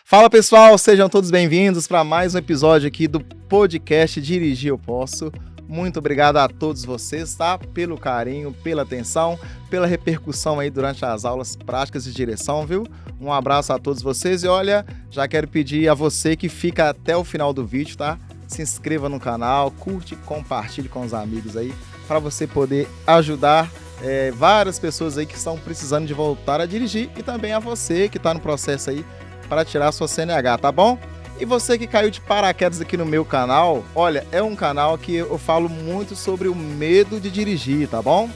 Fala pessoal, sejam todos bem-vindos para mais um episódio aqui do podcast Dirigir Eu Posso. Muito obrigado a todos vocês, tá? Pelo carinho, pela atenção, pela repercussão aí durante as aulas práticas de direção, viu? Um abraço a todos vocês e olha, já quero pedir a você que fica até o final do vídeo, tá? Se inscreva no canal, curte e compartilhe com os amigos aí, para você poder ajudar várias pessoas aí que estão precisando de voltar a dirigir e também a você que está no processo aí para tirar a sua CNH, tá bom? E você que caiu de paraquedas aqui no meu canal, olha, é um canal que eu falo muito sobre o medo de dirigir, tá bom?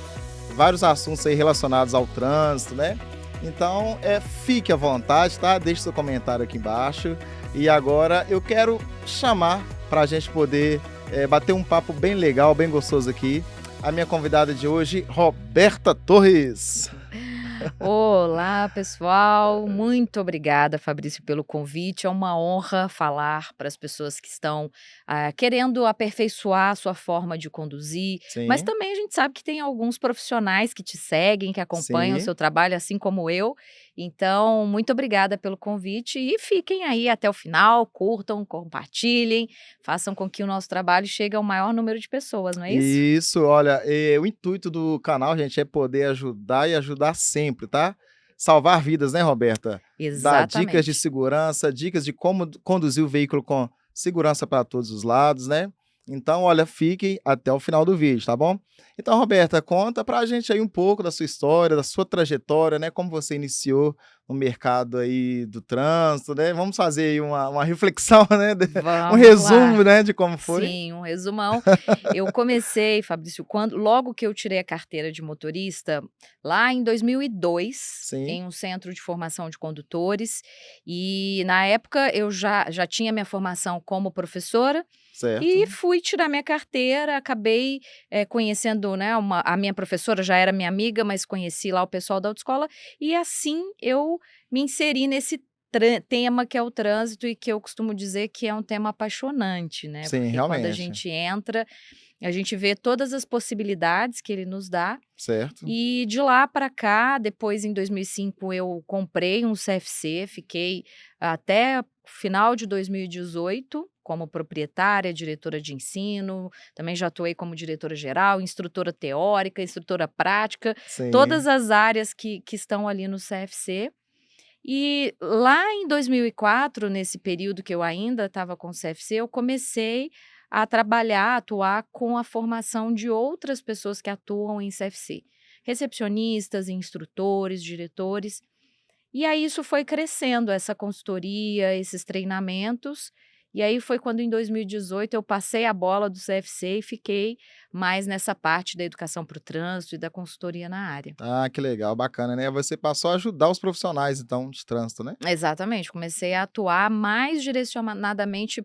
Vários assuntos aí relacionados ao trânsito, né? Então, fique à vontade, tá? Deixe seu comentário aqui embaixo. E agora eu quero chamar para a gente poder bater um papo bem legal, bem gostoso aqui. A minha convidada de hoje, Roberta Torres. Olá, pessoal. Muito obrigada, Fabrício, pelo convite. É uma honra falar para as pessoas que estão querendo aperfeiçoar a sua forma de conduzir, mas Sim, também a gente sabe que tem alguns profissionais que te seguem, que acompanham o sim. seu trabalho, assim como eu. Então, muito obrigada pelo convite e fiquem aí até o final, curtam, compartilhem, façam com que o nosso trabalho chegue ao maior número de pessoas, não é isso? Isso, olha, o intuito do canal, gente, é poder ajudar e ajudar sempre, tá? Salvar vidas, né, Roberta? Dar dicas de Exatamente. segurança, dicas de como conduzir o veículo com segurança para todos os lados, né? Então, olha, fiquem até o final do vídeo, tá bom? Então, Roberta, conta pra gente aí um pouco da sua história, da sua trajetória, né? Como você iniciou no mercado aí do trânsito, né? Vamos fazer aí uma reflexão, né? Um Vamos lá. resumo, né, de como foi. Sim, um resumão. Eu comecei, Fabrício, quando logo que eu tirei a carteira de motorista, lá em 2002, Sim, em um centro de formação de condutores, e na época eu já tinha minha formação como professora e certo. fui tirar minha carteira, acabei, conhecendo, né, a minha professora já era minha amiga, mas conheci lá o pessoal da autoescola, e assim eu me inseri nesse tema que é o trânsito e que eu costumo dizer que é um tema apaixonante, né, Sim, porque quando a realmente. gente entra, a gente vê todas as possibilidades que ele nos dá, Certo. e de lá para cá, depois em 2005 eu comprei um CFC, fiquei até o final de 2018 como proprietária, diretora de ensino, também já atuei como diretora geral, instrutora teórica, instrutora prática, todas Sim. as áreas que estão ali no CFC. E lá em 2004, nesse período que eu ainda estava com o CFC, eu comecei a trabalhar, atuar com a formação de outras pessoas que atuam em CFC, recepcionistas, instrutores, diretores. E aí isso foi crescendo, essa consultoria, esses treinamentos. E aí foi quando em 2018 eu passei a bola do CFC e fiquei mais nessa parte da educação para o trânsito e da consultoria na área. Ah, que legal, bacana, né. Você passou a ajudar os profissionais, então, de trânsito, né? Exatamente, comecei a atuar mais direcionadamente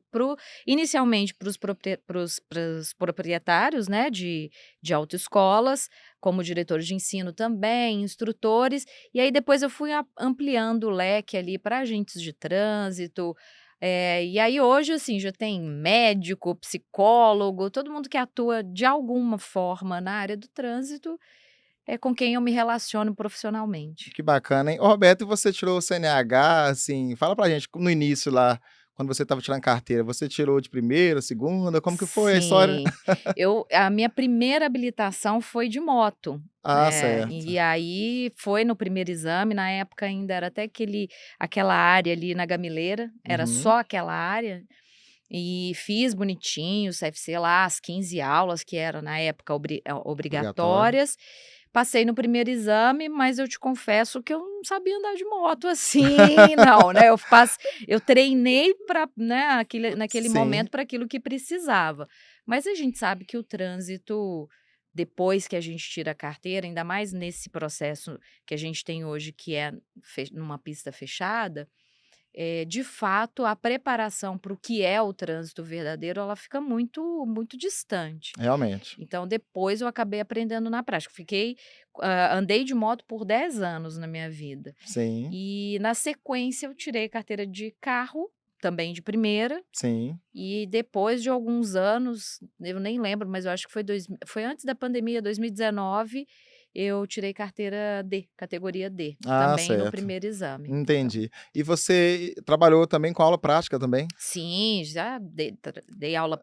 inicialmente para os proprietários, né, de autoescolas, como diretores de ensino também, instrutores, e aí depois eu fui ampliando o leque ali para agentes de trânsito, e aí hoje, assim, já tem médico, psicólogo, todo mundo que atua de alguma forma na área do trânsito, é com quem eu me relaciono profissionalmente. Que bacana, hein. Ô Roberto, e você tirou o CNH, assim, fala pra gente, no início lá, quando você estava tirando carteira, você tirou de primeira, segunda, como que foi a história? Sim, a minha primeira habilitação foi de moto, Ah, certo. e aí foi no primeiro exame, na época ainda era até aquela área ali na Gamileira, era Uhum. só aquela área, e fiz bonitinho o CFC lá, as 15 aulas que eram na época Obrigatório. obrigatórias, passei no primeiro exame, mas eu te confesso que eu não sabia andar de moto assim não, né, eu treinei para, né, naquele Sim, momento para aquilo que precisava. Mas a gente sabe que o trânsito, depois que a gente tira a carteira, ainda mais nesse processo que a gente tem hoje, que é numa pista fechada, de fato, a preparação para o que é o trânsito verdadeiro, ela fica muito muito distante. realmente. Então depois eu acabei aprendendo na prática. Andei de moto por 10 anos na minha vida. Sim, E na sequência eu tirei carteira de carro, também de primeira, sim. e depois de alguns anos, eu nem lembro, mas eu acho que foi antes da pandemia, 2019, eu tirei carteira D, categoria D, Ah, também no certo. primeiro exame. Então, Entendi. E você trabalhou também com aula prática também? sim, já dei aula,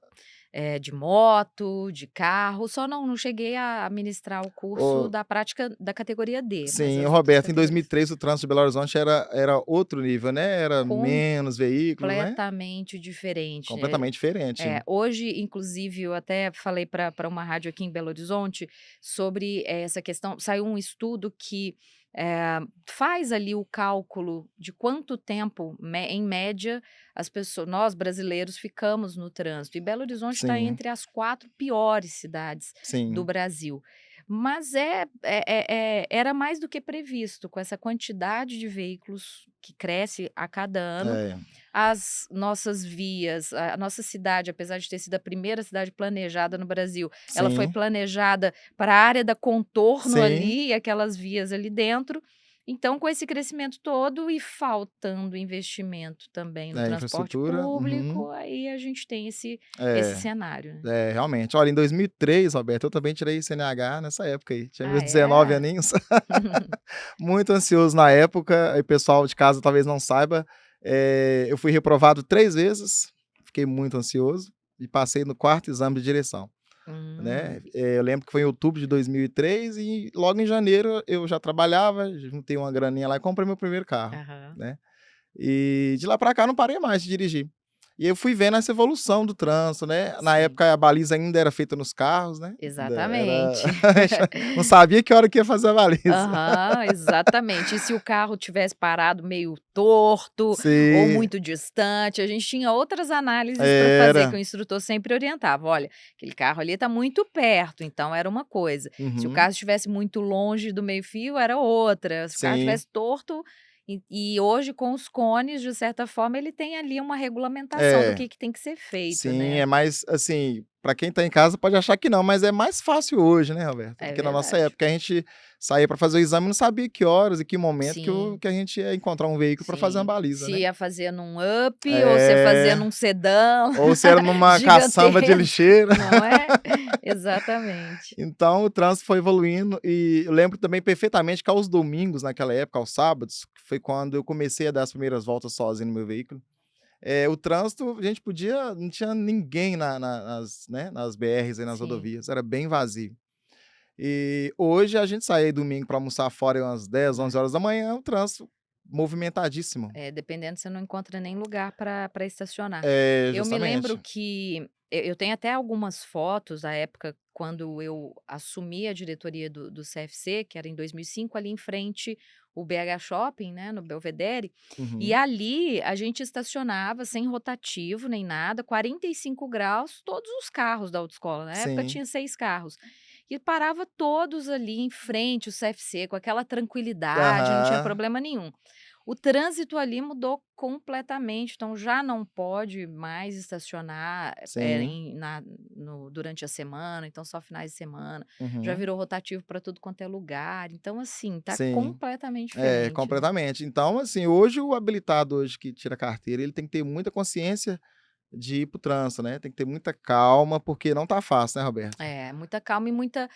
de moto, de carro, só não cheguei a ministrar o curso Ô, da prática da categoria D, mas sim, as outras Roberto, em categorias. 2003 o trânsito de Belo Horizonte era outro nível, né, era menos veículos, né, Completamente diferente. completamente diferente. Hoje, inclusive, eu até falei para uma rádio aqui em Belo Horizonte sobre essa questão. Saiu um estudo que faz ali o cálculo de quanto tempo, em média, nós brasileiros ficamos no trânsito. E Belo Horizonte está Sim, entre as 4 piores cidades do sim. Brasil. Mas era mais do que previsto, com essa quantidade de veículos que cresce a cada ano. É, As nossas vias, a nossa cidade, apesar de ter sido a primeira cidade planejada no Brasil, ela foi sim, planejada para a área da contorno sim, ali, e aquelas vias ali dentro. Então, com esse crescimento todo e faltando investimento também no transporte infraestrutura, uhum, público, aí a gente tem esse é. cenário, né. Realmente. Olha, em 2003, Roberto, eu também tirei CNH nessa época aí, tinha meus Ah, 19 é? aninhos, muito ansioso na época, e o pessoal de casa talvez não saiba, eu fui reprovado 3 vezes, fiquei muito ansioso e passei no 4º exame de direção, né. Hum, Eu lembro que foi em outubro de 2003 e logo em janeiro eu já trabalhava, juntei uma graninha lá e comprei meu primeiro carro, aham. né. E de lá pra cá não parei mais de dirigir. E eu fui vendo essa evolução do trânsito, né. Na Sim, época a baliza ainda era feita nos carros, né, ainda era exatamente. não sabia que hora que ia fazer a baliza. Aham, exatamente. E se o carro tivesse parado meio torto ou Sim, muito distante, a gente tinha outras análises para fazer, que era. o instrutor sempre orientava: "Olha, aquele carro ali está muito perto", então era uma coisa. Se o Uhum. carro estivesse muito longe do meio-fio, era outra. Se o carro Sim, estivesse torto, e hoje com os cones, de certa forma, ele tem ali uma regulamentação do é. que tem que ser feito, Sim, né. é mais assim, para quem tá em casa pode achar que não, mas é mais fácil hoje, né, Roberta, do É que na nossa verdade. época. A gente saía para fazer o exame e não sabia que horas e que momento Sim. que a gente ia encontrar um veículo para fazer uma Sim, baliza, se né. ia fazer num up ou se ia fazer É. num sedã Ou se era numa caçamba de gigantesco, lixeira. não é? Exatamente. Então o trânsito foi evoluindo e eu lembro também perfeitamente que aos domingos, naquela época, aos sábados, que foi quando eu comecei a dar as primeiras voltas sozinho no meu veículo, o trânsito a gente podia não tinha ninguém nas, né, nas BRs e nas Sim. rodovias, era bem vazio. E hoje a gente sai aí domingo para almoçar fora umas 10, É. 11 horas da manhã, o trânsito movimentadíssimo. Dependendo, você não encontra nem lugar para estacionar. É, Eu me lembro justamente. que eu tenho até algumas fotos da época quando eu assumi a diretoria do CFC, que era em 2005, ali em frente o BH Shopping, né, no Belvedere, e Uhum. ali a gente estacionava sem rotativo nem nada, 45 graus, todos os carros da autoescola, na época Sim. tinha 6 carros, e parava todos ali em frente o CFC com aquela tranquilidade, não tinha Aham. problema nenhum. O trânsito ali mudou completamente, então já não pode mais estacionar, Sim. durante a semana, então só finais de semana. Já Uhum. virou rotativo para tudo quanto é lugar, então assim, tá Sim. completamente É, diferente, né. completamente. Então, assim, hoje o habilitado hoje que tira carteira, ele tem que ter muita consciência de ir para o trânsito, né, tem que ter muita calma, porque não tá fácil, né, Roberto? É, muita calma e muita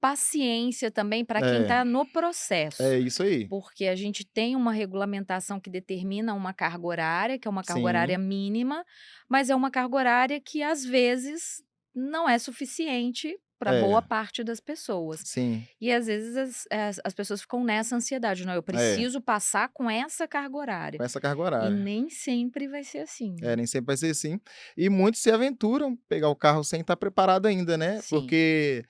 paciência também para quem É, está no processo, é isso aí. porque a gente tem uma regulamentação que determina uma carga horária, que é uma carga horária Sim, mínima, mas é uma carga horária que às vezes não é suficiente para boa é, parte das pessoas. sim, E às vezes as pessoas ficam nessa ansiedade: "Não, eu é, preciso passar com essa carga com horária", essa carga e horária. nem sempre vai ser assim, É, né. nem sempre vai ser assim. E muitos se aventuram pegar o carro sem estar preparado ainda, né, Sim, porque,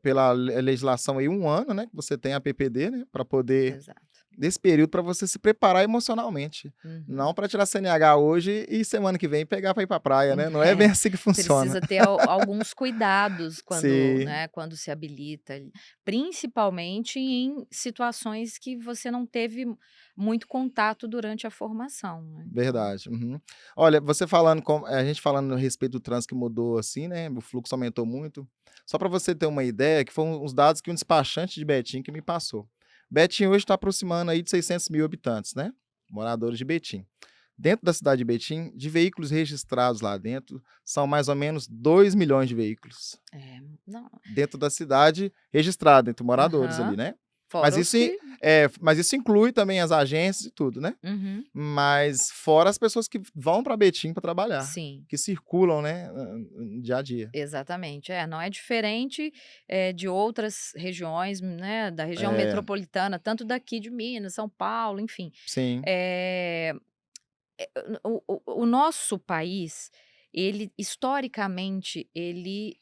pela legislação aí 1 ano, né, que você tem a PPD, né, para poder exato. desse período para você se preparar emocionalmente, Uhum. não para tirar CNH hoje e semana que vem pegar para ir para praia, né, não é bem É, assim que funciona. precisa ter alguns cuidados quando, Sim, né, quando se habilita ali, principalmente em situações que você não teve muito contato durante a formação, né, então. verdade, uhum. Olha, você falando a gente falando a respeito do trânsito que mudou, assim, né, o fluxo aumentou muito, só para você ter uma ideia, que foram os dados que um despachante de Betim que me passou. Betim hoje está aproximando aí de 600.000 habitantes, né, moradores de Betim. Dentro da cidade de Betim, de veículos registrados lá dentro, são mais ou menos 2 milhões de veículos. Não. Dentro da cidade registrada, entre moradores ali, Aham. né. Mas Fora os isso que. mas isso inclui também as agências e tudo, né. Uhum. Mas fora as pessoas que vão para Betim para trabalhar, Sim. que circulam, né, no dia a dia. Exatamente. Não é diferente, de outras regiões, né, da região É, metropolitana, tanto daqui de Minas, São Paulo, enfim. sim, Eh, o nosso país, ele historicamente, ele,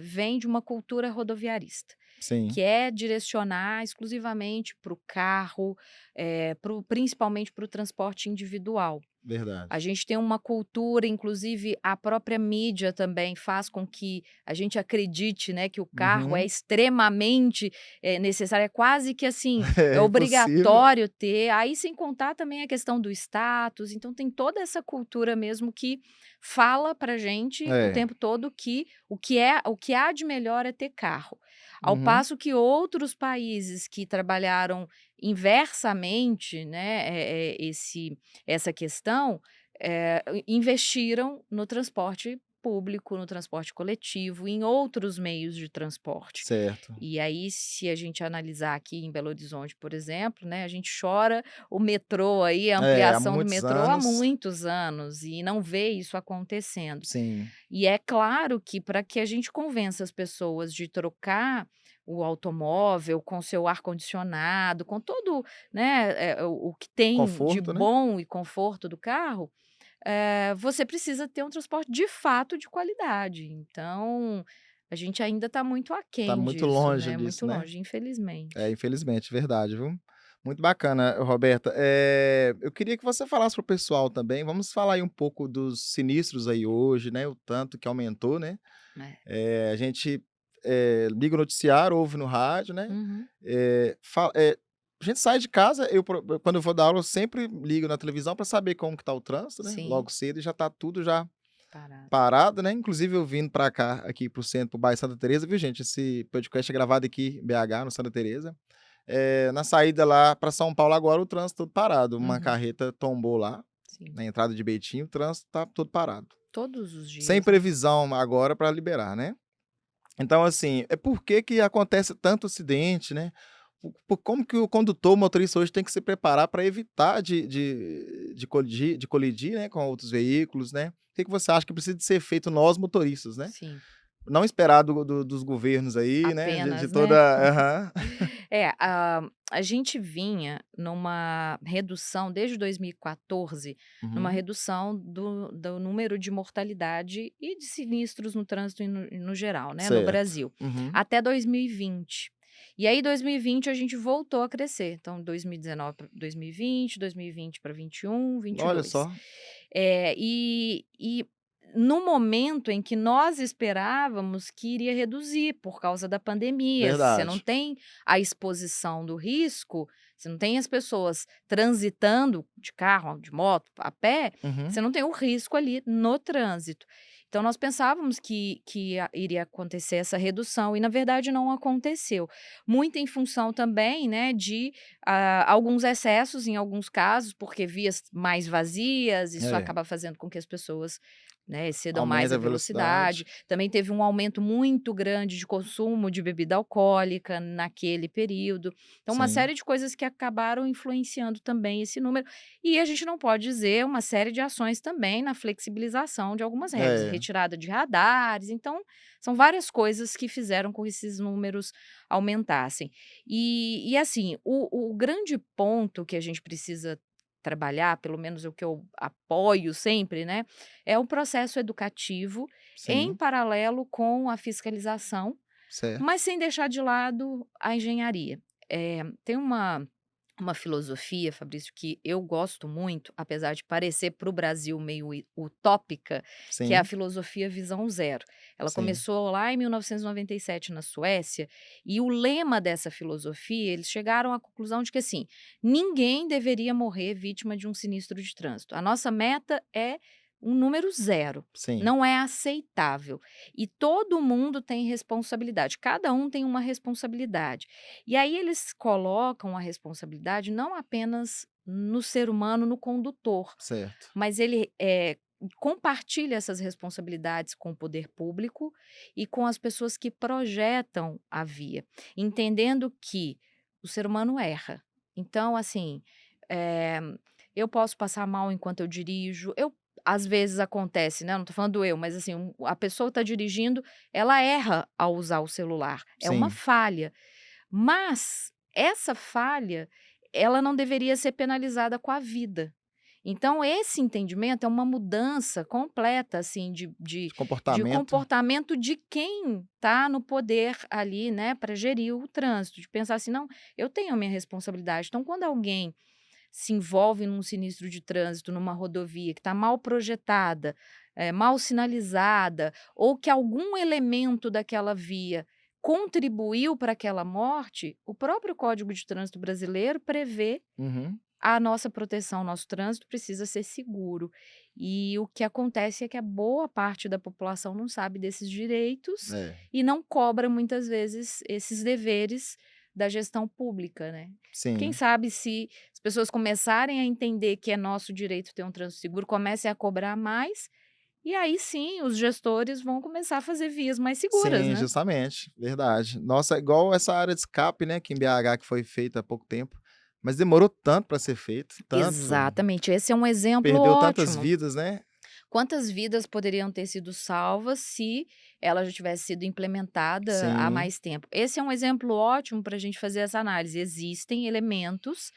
vem de uma cultura rodoviarista, sim, que é direcionar exclusivamente para o carro, principalmente para o transporte individual. A verdade. gente tem uma cultura, inclusive a própria mídia também faz com que a gente acredite, né, que o carro é Uhum. extremamente, necessário, é quase que assim, é É impossível. obrigatório ter, aí sem contar também a questão do status, então tem toda essa cultura mesmo que fala pra gente o É. tempo todo que o que há de melhor é ter carro. Ao Uhum. passo que outros países que trabalharam inversamente, né, essa questão, investiram no transporte público, no transporte coletivo, em outros meios de transporte. Certo. E aí, se a gente analisar aqui em Belo Horizonte, por exemplo, né, a gente chora o metrô aí, a É, há ampliação do muitos metrô há anos. muitos anos e não vê isso acontecendo. Sim. E é claro que para que a gente convença as pessoas de trocar o automóvel com seu ar-condicionado, com todo, né, o que tem de Conforto, né. bom e conforto do carro, você precisa ter um transporte de fato de qualidade. Então, a gente ainda está muito Tá aquém muito disso, longe né, muito disso, né. longe, É, infelizmente. infelizmente, verdade, viu. Muito bacana, Roberta. Eu queria que você falasse para o pessoal também, vamos falar aí um pouco dos sinistros aí hoje, né, o tanto que aumentou, né. É. A gente, liga o noticiário, ouve no rádio, né, Uhum. a gente sai de casa, quando eu vou dar aula, eu sempre ligo na televisão para saber como que tá o trânsito, né, Sim, logo cedo e já tá tudo já parado. parado, né, inclusive eu vindo para cá, aqui para o centro, para o bairro Santa Teresa, viu gente, esse podcast é gravado aqui em BH, no Santa Teresa. Na saída lá para São Paulo agora o trânsito todo parado, uma Uhum. carreta tombou lá, Sim. na entrada de Betim, o trânsito tá todo parado. Todos os Sem dias, né. previsão agora para liberar, né. Então assim, por que que acontece tanto acidente, né, como que o condutor, o motorista hoje tem que se preparar para evitar de colidir, né, com outros veículos, né. O que que você acha que precisa de ser feito nós motoristas, né? Sim, Não esperar dos governos aí, né, de apenas, toda né. aham. A gente vinha numa redução desde 2014, numa Uhum. redução do número de mortalidade e de sinistros no trânsito e no geral, né, no Certo. Brasil, Uhum. até 2020. E aí 2020 a gente voltou a crescer, então 2019 para 2020, 2020 para 21, Olha 22. só. E no momento em que nós esperávamos que iria reduzir por causa da pandemia, você não Verdade. tem a exposição do risco, você não tem as pessoas transitando de carro, de moto, a pé, você Uhum. não tem o risco ali no trânsito. Então nós pensávamos que iria acontecer essa redução e na verdade não aconteceu. Muito em função também, né, de alguns excessos em alguns casos, porque vias mais vazias, isso É, acaba fazendo com que as pessoas, né, excedam mais aumenta a a velocidade. velocidade. Também teve um aumento muito grande de consumo de bebida alcoólica naquele período. Então, uma Sim. série de coisas que acabaram influenciando também esse número. E a gente não pode dizer uma série de ações também na flexibilização de algumas regras, É, retirada de radares. Então, são várias coisas que fizeram com que esses números aumentassem. E assim, o grande ponto que a gente precisa trabalhar, pelo menos o que eu apoio sempre, né, é o processo educativo em sim, paralelo com a fiscalização, certo. mas sem deixar de lado a engenharia. Tem uma filosofia, Fabrício, que eu gosto muito, apesar de parecer para o Brasil meio utópica, que é a Sim, filosofia visão zero. Ela sim. começou lá em 1997 na Suécia, e o lema dessa filosofia, eles chegaram à conclusão de que assim, ninguém deveria morrer vítima de um sinistro de trânsito. A nossa meta é um número zero. Sim. Não é aceitável. E todo mundo tem responsabilidade, cada um tem uma responsabilidade. E aí eles colocam a responsabilidade não apenas no ser humano, no condutor, Certo. mas ele compartilha essas responsabilidades com o poder público e com as pessoas que projetam a via, entendendo que o ser humano erra. Então, assim, eh, eu posso passar mal enquanto eu dirijo, às vezes acontece, né, não estou falando eu, mas assim, a pessoa está dirigindo, ela erra ao usar o celular, é uma Sim. falha. Mas essa falha, ela não deveria ser penalizada com a vida. Então esse entendimento é uma mudança completa, assim, De de comportamento. comportamento de quem está no poder ali, né, para gerir o trânsito, de pensar assim: "Não, eu tenho a minha responsabilidade". Então quando alguém se envolve num sinistro de trânsito, numa rodovia que está mal projetada, mal sinalizada, ou que algum elemento daquela via contribuiu para aquela morte, o próprio Código de Trânsito Brasileiro prevê Uhum. a nossa proteção, nosso trânsito precisa ser seguro. E o que acontece é que a boa parte da população não sabe desses direitos É. e não cobra muitas vezes esses deveres da gestão pública, né. Quem Sim. sabe se as pessoas começarem a entender que é nosso direito ter um trânsito seguro, comecem a cobrar mais, e aí sim os gestores vão começar a fazer vias mais seguras, Sim, né. justamente, verdade. Nossa, é igual essa área de escape, né, que em BH que foi feita há pouco tempo, mas demorou tanto para ser feito, tanto, Exatamente, esse é um exemplo perdeu tantas ótimo. vidas, né. Quantas vidas poderiam ter sido salvas se ela já tivesse sido implementada há Sim, mais tempo? Esse é um exemplo ótimo para a gente fazer essa análise. Existem elementos,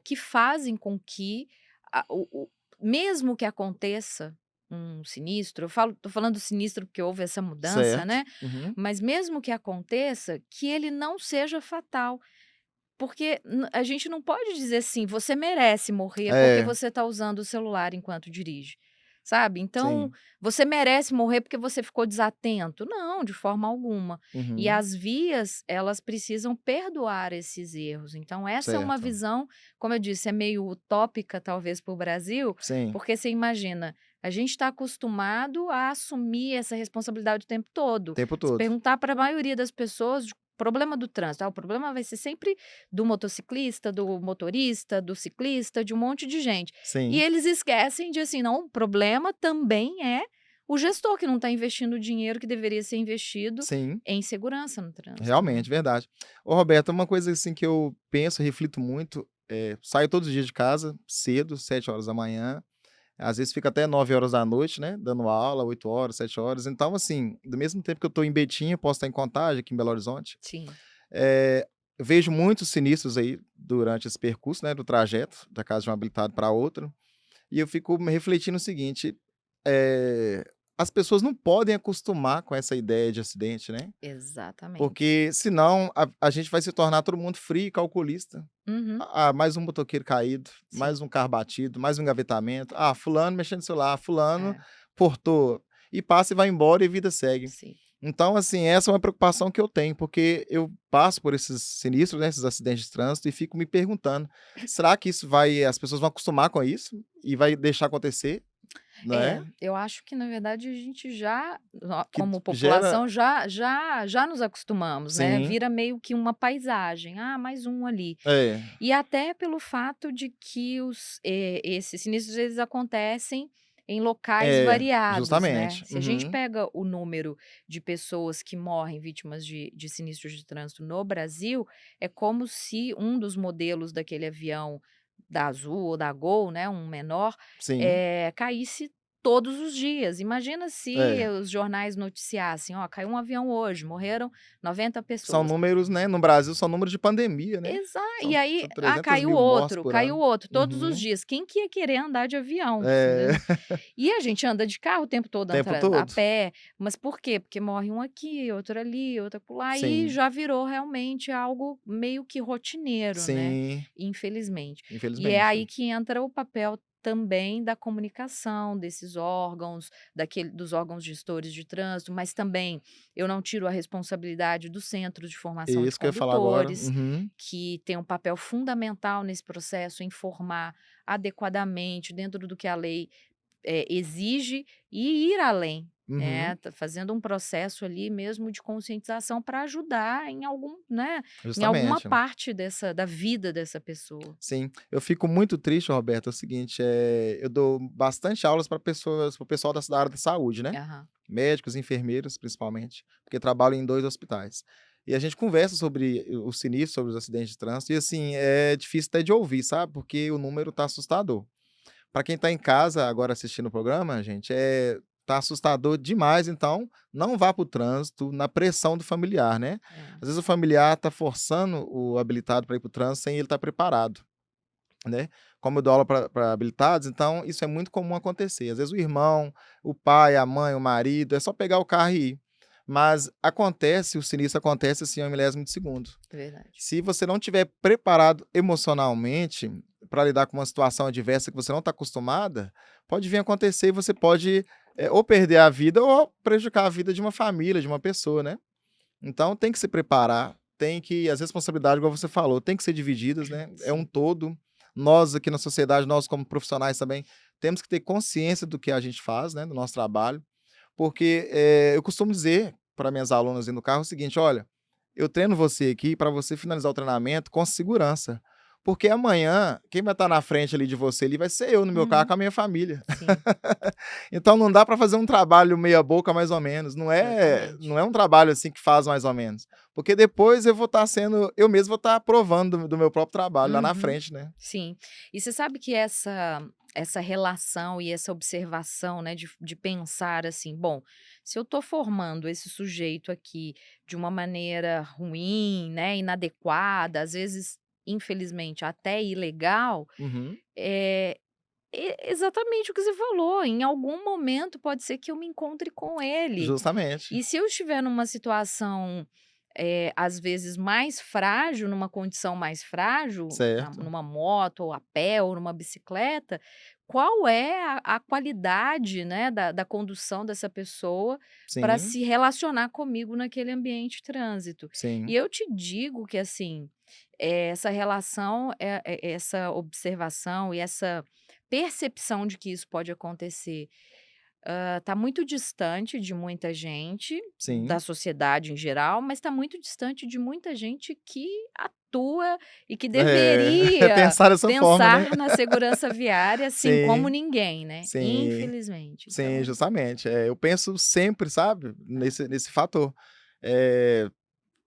que fazem com que mesmo que aconteça um sinistro, estou falando sinistro porque houve essa mudança, certo. né, Uhum. mas mesmo que aconteça, que ele não seja fatal. Porque a gente não pode dizer assim: "Você merece morrer porque É, você está usando o celular enquanto dirige", sabe. Então, sim. você merece morrer porque você ficou desatento. Não, de forma alguma. E Uhum. as vias, elas precisam perdoar esses erros. Então essa é uma Certo. visão, como eu disse, é meio utópica talvez para o Brasil, Sim, porque você imagina, a gente está acostumado a assumir essa responsabilidade o tempo o todo. tempo Se todo. perguntar para a maioria das pessoas, problema do trânsito, o problema vai ser sempre do motociclista, do motorista, do ciclista, de um monte de gente. E Sim, eles esquecem de assim, não, o problema também é o gestor que não está investindo o dinheiro que deveria ser investido sim, em segurança no trânsito, né. realmente, verdade. Ô Roberto, uma coisa assim que eu penso, reflito muito, saio todos os dias de casa cedo, 7 horas da manhã. Às vezes fica até 9 horas da noite, né, dando aula, 8 horas, 7 horas. Então, assim, do mesmo tempo que eu estou em Betim, eu posso estar em Contagem, aqui em Belo Horizonte. Sim. Eu vejo muitos sinistros aí durante esse percurso, né, do trajeto da casa de um habilitado para outro, e eu fico me refletindo o seguinte, eh, as pessoas não podem acostumar com essa ideia de acidente, né, Exatamente. porque senão a gente vai se tornar todo mundo frio e calculista. Uhum. Ah, mais um motoqueiro caído, Sim, mais um carro batido, mais um engavetamento. Ah, fulano mexendo no celular, fulano é, portou. E passa e vai embora e vida segue. sim. Então, assim, essa é uma preocupação que eu tenho, porque eu passo por esses sinistros, né, esses acidentes de trânsito e fico me perguntando: será que isso vai as pessoas vão acostumar com isso e vai deixar acontecer, É, né? eu acho que na verdade a gente já, Que como gera população, já nos acostumamos, né, sim, vira meio que uma paisagem, "Ah, mais um ali". é, E até pelo fato de que esses sinistros eles acontecem em locais variados, né. justamente. Se a gente Uhum. pega o número de pessoas que morrem vítimas de sinistros de trânsito no Brasil, é como se um dos modelos daquele avião da Azul ou da Gol, né, um menor, Sim, caísse todos os dias. Imagina se é. os jornais noticiassem: "Ó, caiu um avião hoje, morreram 90 São pessoas". números, né, no Brasil são números de pandemia, né. E aí, São 300 mil mortes por caiu ano. outro, todos os Uhum. dias. Quem que ia querer andar de avião? É, E a gente anda de carro o tempo o todo, tempo anda a todo. pé, mas por quê? Porque morre um aqui, outro ali, outro acolá, e Sim, já virou realmente algo meio que rotineiro, né, sim, infelizmente. E é aí infelizmente. que entra o papel também da comunicação desses órgãos, dos órgãos gestores de trânsito, mas também eu não tiro a responsabilidade dos centros de formação de Isso que eu ia falar agora. condutores, Uhum. que tem um papel fundamental nesse processo, informar adequadamente dentro do que a lei exige e ir além, Uhum, né? Tá fazendo um processo ali mesmo de conscientização para ajudar em algum, né, em alguma justamente. parte da vida dessa pessoa. Sim, eu fico muito triste, Roberto, é o seguinte, eu dou bastante aulas para pessoas para o pessoal da área da saúde, né, Aham. médicos, enfermeiros, principalmente, porque trabalho em 2 hospitais. E a gente conversa sobre o sinistro, sobre os acidentes de trânsito e, assim, é difícil até de ouvir, sabe, porque o número tá assustador. Para quem tá em casa agora assistindo o programa, gente, tá assustador demais, então não vá para o trânsito na pressão do familiar, né. É. Às vezes o familiar tá forçando o habilitado para ir para o trânsito sem ele estar preparado. Né, como eu dou aula para habilitados, então isso é muito comum acontecer. Às vezes o irmão, o pai, a mãe, o marido, é só pegar o carro e ir. Mas acontece, o sinistro acontece assim, em um milésimo de segundo. Verdade. Se você não tiver preparado emocionalmente para lidar com uma situação adversa que você não está acostumada, pode vir a acontecer e você pode, ou perder a vida ou prejudicar a vida de uma família, de uma pessoa, né. Então tem que se preparar, tem que as responsabilidades, igual você falou, tem que ser divididas, né, é um Sim. todo. Nós aqui na sociedade, nós como profissionais também, temos que ter consciência do que a gente faz, né, do nosso trabalho, porque, eu costumo dizer para minhas alunas no carro o seguinte: "Olha, eu treino você aqui para você finalizar o treinamento com segurança, porque amanhã quem vai estar na frente ali de você ali vai ser eu no meu carro Uhum. com a minha família". Sim, Então não dá para fazer um trabalho meia boca mais ou menos, não é exatamente. um trabalho, assim, que faz mais ou menos, porque depois eu mesmo vou estar aprovando do meu próprio trabalho lá na Uhum. frente, né. Sim. E você sabe que essa relação e essa observação, né, de pensar assim: "Bom, se eu estou formando esse sujeito aqui de uma maneira ruim, né, inadequada, às vezes, infelizmente, até ilegal", Uhum, é exatamente o que você falou, em algum momento pode ser que eu me encontre com ele. justamente. E se eu estiver numa situação, às vezes mais frágil, numa condição mais frágil, Certo. numa moto ou a pé ou numa bicicleta, qual é a qualidade, né, da condução dessa pessoa para Sim, se relacionar comigo naquele ambiente de trânsito. E sim, eu te digo que, assim, essa relação, essa observação e essa percepção de que isso pode acontecer tá muito distante de muita gente, da sim. sociedade em geral, mas está muito distante de muita gente que atua e que É, deveria pensar dessa forma, né. pensar na segurança viária, assim como Sim, ninguém, né, sim, infelizmente. sim, Então justamente. Eu penso sempre, sabe, é, nesse fator. Eh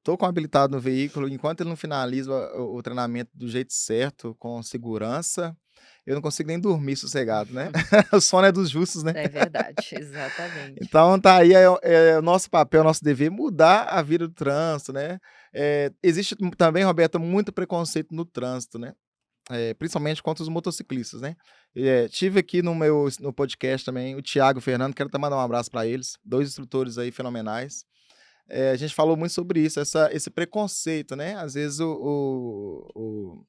Tô com habilitado no veículo, enquanto ele não finaliza o treinamento do jeito certo, com segurança, eu não consigo nem dormir sossegado, né. O sono é dos justos, né. é verdade, exatamente. Então tá aí, é o nosso papel, nosso dever mudar a vida do trânsito, né. Existe também, Roberta, muito preconceito no trânsito, né, principalmente contra os motociclistas, né. Tive aqui no podcast também o Thiago e o Fernando, quero até mandar um abraço para eles, 2 instrutores aí fenomenais. A gente falou muito sobre isso, esse preconceito, né, às vezes o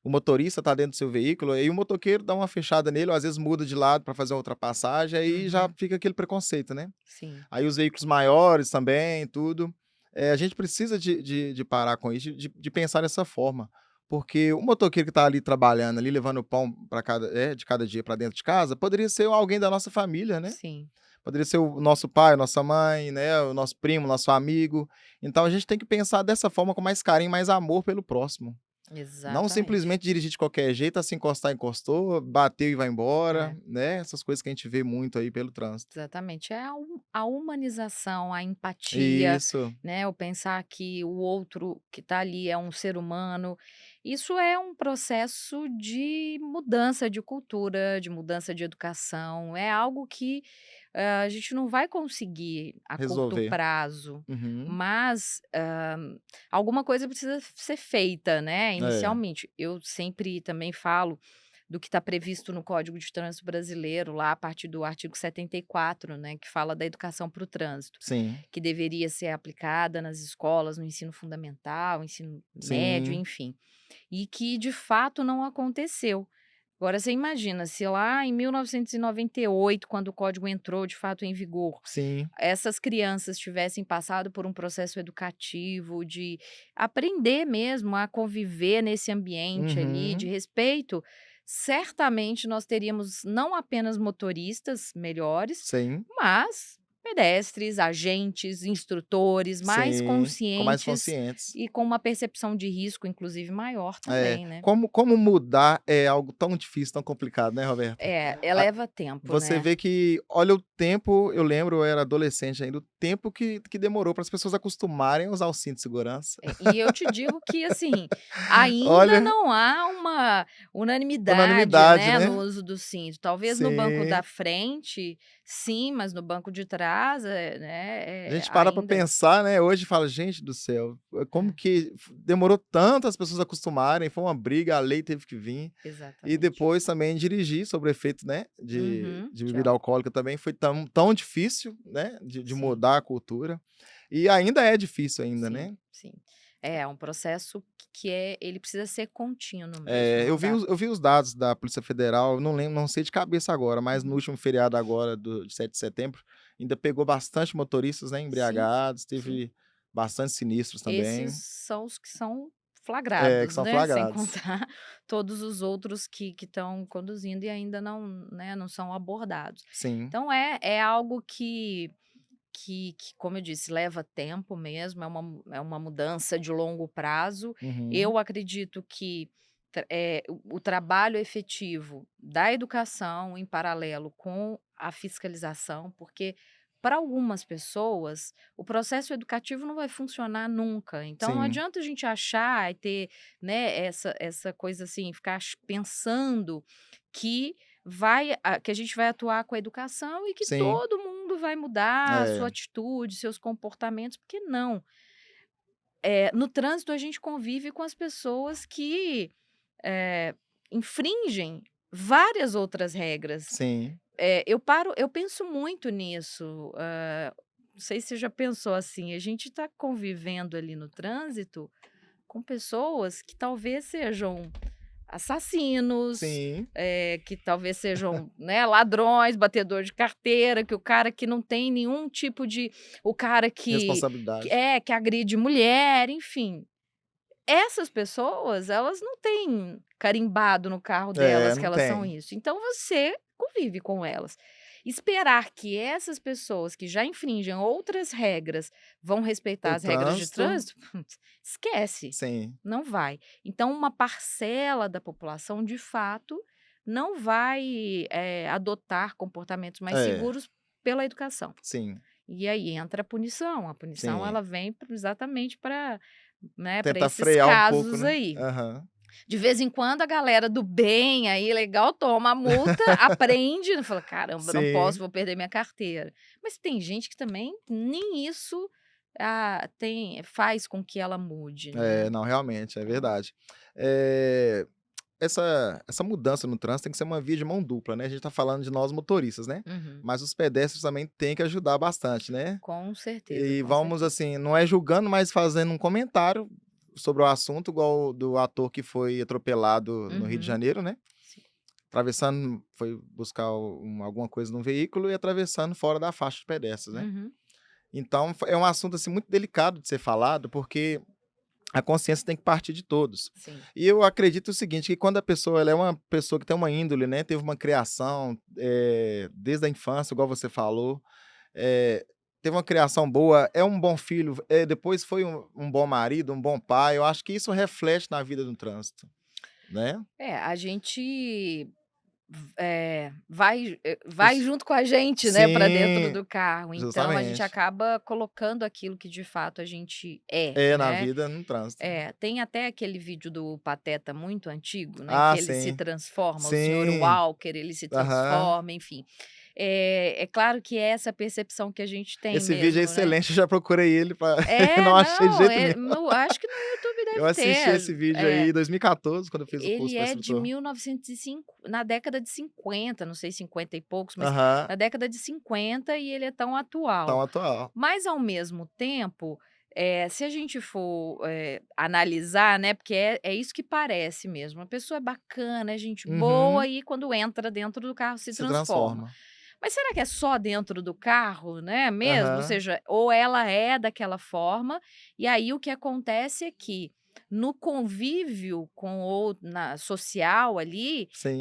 motorista está dentro do seu veículo, e o motoqueiro dá uma fechada nele, ou às vezes muda de lado para fazer uma ultrapassagem, aí já Uhum, fica aquele preconceito, né. sim, Aí os veículos maiores também, tudo. A gente precisa de parar com isso, de pensar dessa forma, porque o motoqueiro que está ali trabalhando, ali, levando o pão para de cada dia para dentro de casa, poderia ser alguém da nossa família, né. sim, Poderia ser o nosso pai, a nossa mãe, né, o nosso primo, nosso amigo. Então a gente tem que pensar dessa forma, com mais carinho, mais amor pelo próximo. Não exatamente. simplesmente dirigir de qualquer jeito, se encostar, encostou, bateu e vai embora, É. né, essas coisas que a gente vê muito aí pelo trânsito. Exatamente, é a humanização, a empatia, Isso, né, o pensar que o outro que está ali é um ser humano. Isso é um processo de mudança de cultura, de mudança de educação, é algo que, a gente não vai conseguir a curto resolver. prazo, Uhum. mas, alguma coisa precisa ser feita, né, É, inicialmente. Eu sempre também falo do que está previsto no Código de Trânsito Brasileiro, lá a partir do artigo 74, né, que fala da educação para o trânsito, sim, que deveria ser aplicada nas escolas, no ensino fundamental, ensino médio, sim, enfim, e que de fato não aconteceu. Agora você imagina, se lá em 1998, quando o código entrou de fato em vigor, sim. essas crianças tivessem passado por um processo educativo de aprender mesmo a conviver nesse ambiente ali de Uhum. respeito, certamente nós teríamos não apenas motoristas melhores, Sim, mas pedestres, agentes, instrutores mais sim, ficam mais conscientes conscientes. e com uma percepção de risco, inclusive, maior É, também, né. como mudar é algo tão difícil, tão complicado, né, Roberta? Leva tempo, Você né. vê que, olha o tempo, eu lembro, eu era adolescente ainda, o tempo que demorou para as pessoas acostumarem a usar o cinto de segurança. E eu te digo que, assim, ainda Olha, não há uma unanimidade, unanimidade, né, no né. uso do cinto. Talvez no banco da Sim. frente, sim, mas no banco de trás, A né, gente para pra ainda pensar, né, hoje e fala: "Gente do céu, como é, que demorou tanto as pessoas acostumarem, foi uma briga, a lei teve que vir". E exatamente. depois também dirigir sob o efeito, né, Uhum, de de bebida álcool, alcoólica também foi tão difícil, né, de sim. mudar a cultura. E ainda é difícil ainda, Sim, né. sim. É um processo que ele precisa ser contínuo mesmo, Eu não vi dá. os dados da Polícia Federal, eu não lembro, não sei de cabeça agora, mas no Uhum. último feriado agora de 7 de setembro, ainda pegou bastante motoristas, né, Sim, embriagados, sim. teve bastante sinistros Esses também, são os que são que flagrados, são né, sem flagrados. contar todos os outros que estão conduzindo e ainda não, né, não são abordados. Sim. Então é algo que, como eu disse, leva tempo mesmo, é uma mudança de longo prazo. Uhum. Eu acredito que o trabalho efetivo da educação em paralelo com a fiscalização, porque para algumas pessoas o processo educativo não vai funcionar nunca. Então não Sim, adianta a gente achar e ter, né, essa coisa assim, ficar pensando que que a gente vai atuar com a educação e que sim. todo mundo vai mudar a sua É, atitude, seus comportamentos, porque não. No trânsito a gente convive com as pessoas que, eh, infringem várias outras regras. sim. Eu penso muito nisso, não sei se você já pensou assim, a gente está convivendo ali no trânsito com pessoas que talvez sejam assassinos, Sim, que talvez sejam, né, ladrões, batedor de carteira, que o cara que não tem nenhum tipo de o cara responsabilidade. que agride mulher, enfim. Essas pessoas, elas não têm carimbado no carro É, delas que não elas são tem. isso, então você convive com elas. Esperar que essas pessoas que já infringem outras regras vão respeitar O as regras de trânsito, trânsito, esquece, sim, não vai. Então uma parcela da população, de fato, não vai, adotar comportamentos mais é, seguros pela educação. sim, E aí entra a punição sim. ela vem exatamente para, né, para Tentar esses frear um pouco, casos né. aí. Aham. De vez em quando a galera do bem aí legal toma a multa, aprende, e fala: "Caramba, não posso, Sim. vou perder minha carteira". Mas tem gente que também nem isso, faz com que ela mude, né. É, não, realmente, é Então verdade. Eh, essa mudança no trânsito tem que ser uma via de mão dupla, né, a gente tá falando de nós motoristas, né, uhum. mas os pedestres também têm que ajudar bastante, né. Com certeza, E com vamos, certeza. assim, não é julgando, mas fazendo um comentário sobre o assunto, igual o do ator que foi atropelado no Rio de Uhum. Janeiro, né, Sim. atravessando foi buscar alguma coisa num veículo e atravessando fora da faixa de pedestres, né. Uhum. Então é um assunto, assim, muito delicado de ser falado, porque a consciência tem que partir de todos. Sim. E eu acredito o seguinte, que quando a pessoa ela é uma pessoa que tem uma índole, né, teve uma criação, desde a infância, igual você falou, teve uma criação boa, é um bom filho, depois foi um bom marido, um bom pai, eu acho que isso reflete na vida no trânsito, né. A gente vai Os junto com a gente, né, para dentro Sim, do carro, então a gente justamente. acaba colocando aquilo que de fato a gente é, É, na né. vida no trânsito. Tem até aquele vídeo do Pateta muito antigo, né, que Ah, ele se sim. transforma, o senhor Sim. Walker, ele se Aham. transforma, enfim. É claro que é essa percepção que a gente tem Esse vídeo é mesmo, né. excelente, eu já procurei ele pra não achei de Não, jeito nenhum. acho que no YouTube Eu deve assisti esse ter. vídeo aí em 2014, quando eu fiz o curso Ele para é de instrutor. 1905, na década de 50, não sei 50 e poucos, mas Aham, na década de 50 e ele é tão tão atual. atual. Mas ao mesmo tempo, se a gente for, analisar, né, porque é isso que parece mesmo, a pessoa é bacana, é gente boa Uhum, e quando entra dentro do carro se se transforma. transforma. Mas será que é só dentro do carro, né, mesmo? Ou Aham, seja, ou ela é daquela forma, e aí o que acontece é que no convívio social ali, Sim.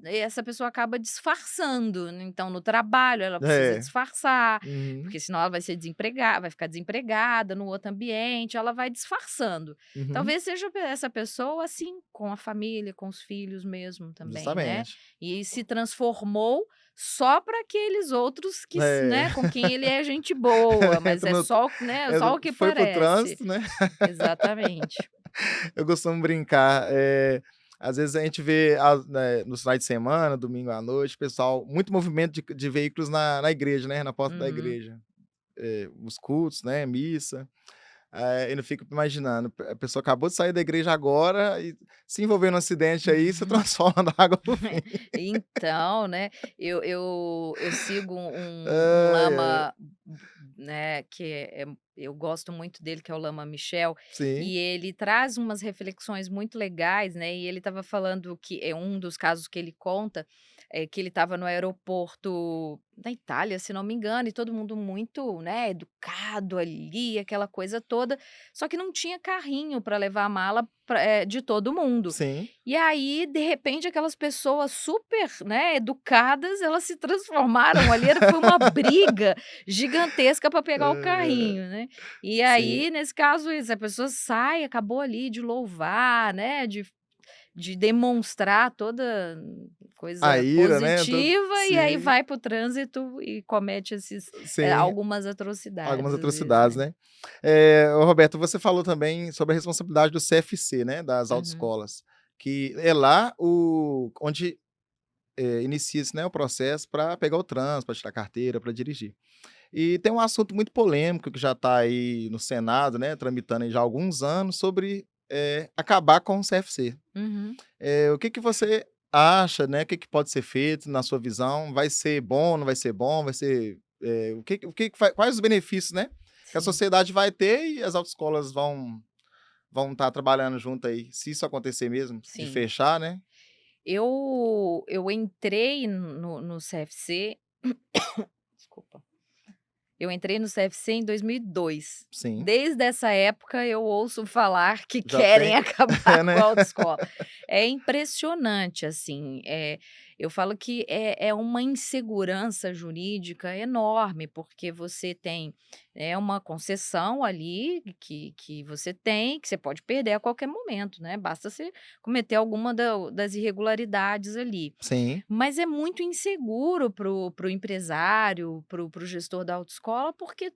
essa pessoa acaba disfarçando, né, então no trabalho ela precisa É. disfarçar, Uhum, porque senão ela vai ficar desempregada no outro ambiente, ela vai disfarçando. uhum. Talvez seja essa pessoa assim, com a família, com os filhos mesmo também, né, Justamente. e se transformou só para aqueles outros É. né, com quem ele é gente boa, mas Entra é no só, né, entra só o que foi para o parece. trânsito, né. Exatamente. Eu costumo brincar, às vezes a gente vê né, nos finais de semana, domingo à noite, pessoal muito movimento de veículos na igreja, né, na porta da Uhum. igreja. Os cultos, né, missa. Eu não fico imaginando, a pessoa acabou de sair da igreja agora e se envolver num acidente aí, se transforma da água para o vinho. Então, né, eu sigo um Ai, ai. lama, né, eu gosto muito dele, que é o Lama Michel, Sim, e ele traz umas reflexões muito legais, né, e ele estava falando que é um dos casos que ele conta, que ele estava no aeroporto da Itália, se não me engano, e todo mundo muito, né, educado ali, aquela coisa toda, só que não tinha carrinho para levar a mala de todo mundo. sim. E aí, de repente, aquelas pessoas super, né, educadas, elas se transformaram ali, foi uma briga gigantesca para pegar o Ai, ai. carrinho, né. E Sim. aí, nesse caso, isso, a pessoa sai, acabou ali de louvar, né, de demonstrar toda A coisa ira, né, positiva, e aí sim, vai para o trânsito e comete sim. algumas Algumas atrocidades, às vezes, atrocidades, né. né. Ô Roberto, você falou também sobre a responsabilidade do CFC, né, das Uhum, autoescolas, que é lá onde, inicia-se, né, o processo para pegar o trânsito, para tirar carteira, para dirigir. E tem um assunto muito polêmico que já está aí no Senado, né, tramitando aí já há alguns anos, sobre, acabar com o CFC. uhum, O que que você acha, né, o que que pode ser feito na sua visão? Vai ser bom, não vai ser bom? Vai ser, o que que vai quais os benefícios, né, que a sim, sociedade vai ter e as autoescolas vão estar trabalhando junto aí, se isso acontecer mesmo, de sim. fechar, né? Eu entrei no CFC, desculpa. Eu entrei no CFC em 2002. Sim, Desde essa época eu ouço falar que já querem tem acabar com né? a autoescola. É impressionante, assim, eu falo que é uma insegurança jurídica enorme, porque você tem, uma concessão ali que você tem, que você pode perder a qualquer momento, né, basta você cometer alguma das irregularidades ali. Sim, Mas é muito inseguro para o empresário, para o gestor da autoescola, porque,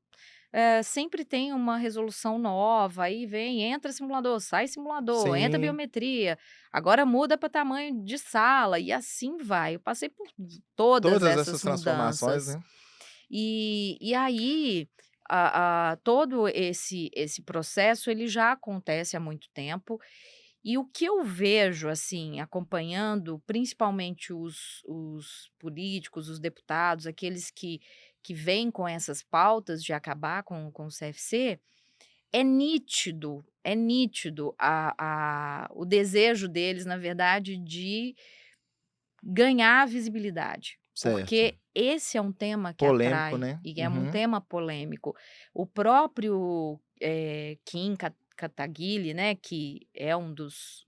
sempre tem uma resolução nova, aí vem, entra simulador, sai simulador, entra sim, biometria, agora muda para tamanho de sala, e assim vai. Eu passei por todas todas essas essas transformações, mudanças. né? E aí, todo esse processo, ele já acontece há muito tempo, e o que eu vejo, assim, acompanhando principalmente os políticos, os deputados, aqueles que vêm com essas pautas de acabar com o CFC, é nítido o desejo deles, na verdade, de ganhar visibilidade, Certo. porque esse é um tema que Polêmico, atrai né? e é um Uhum. tema polêmico. O próprio, Kim Kataguiri, né, que é um dos,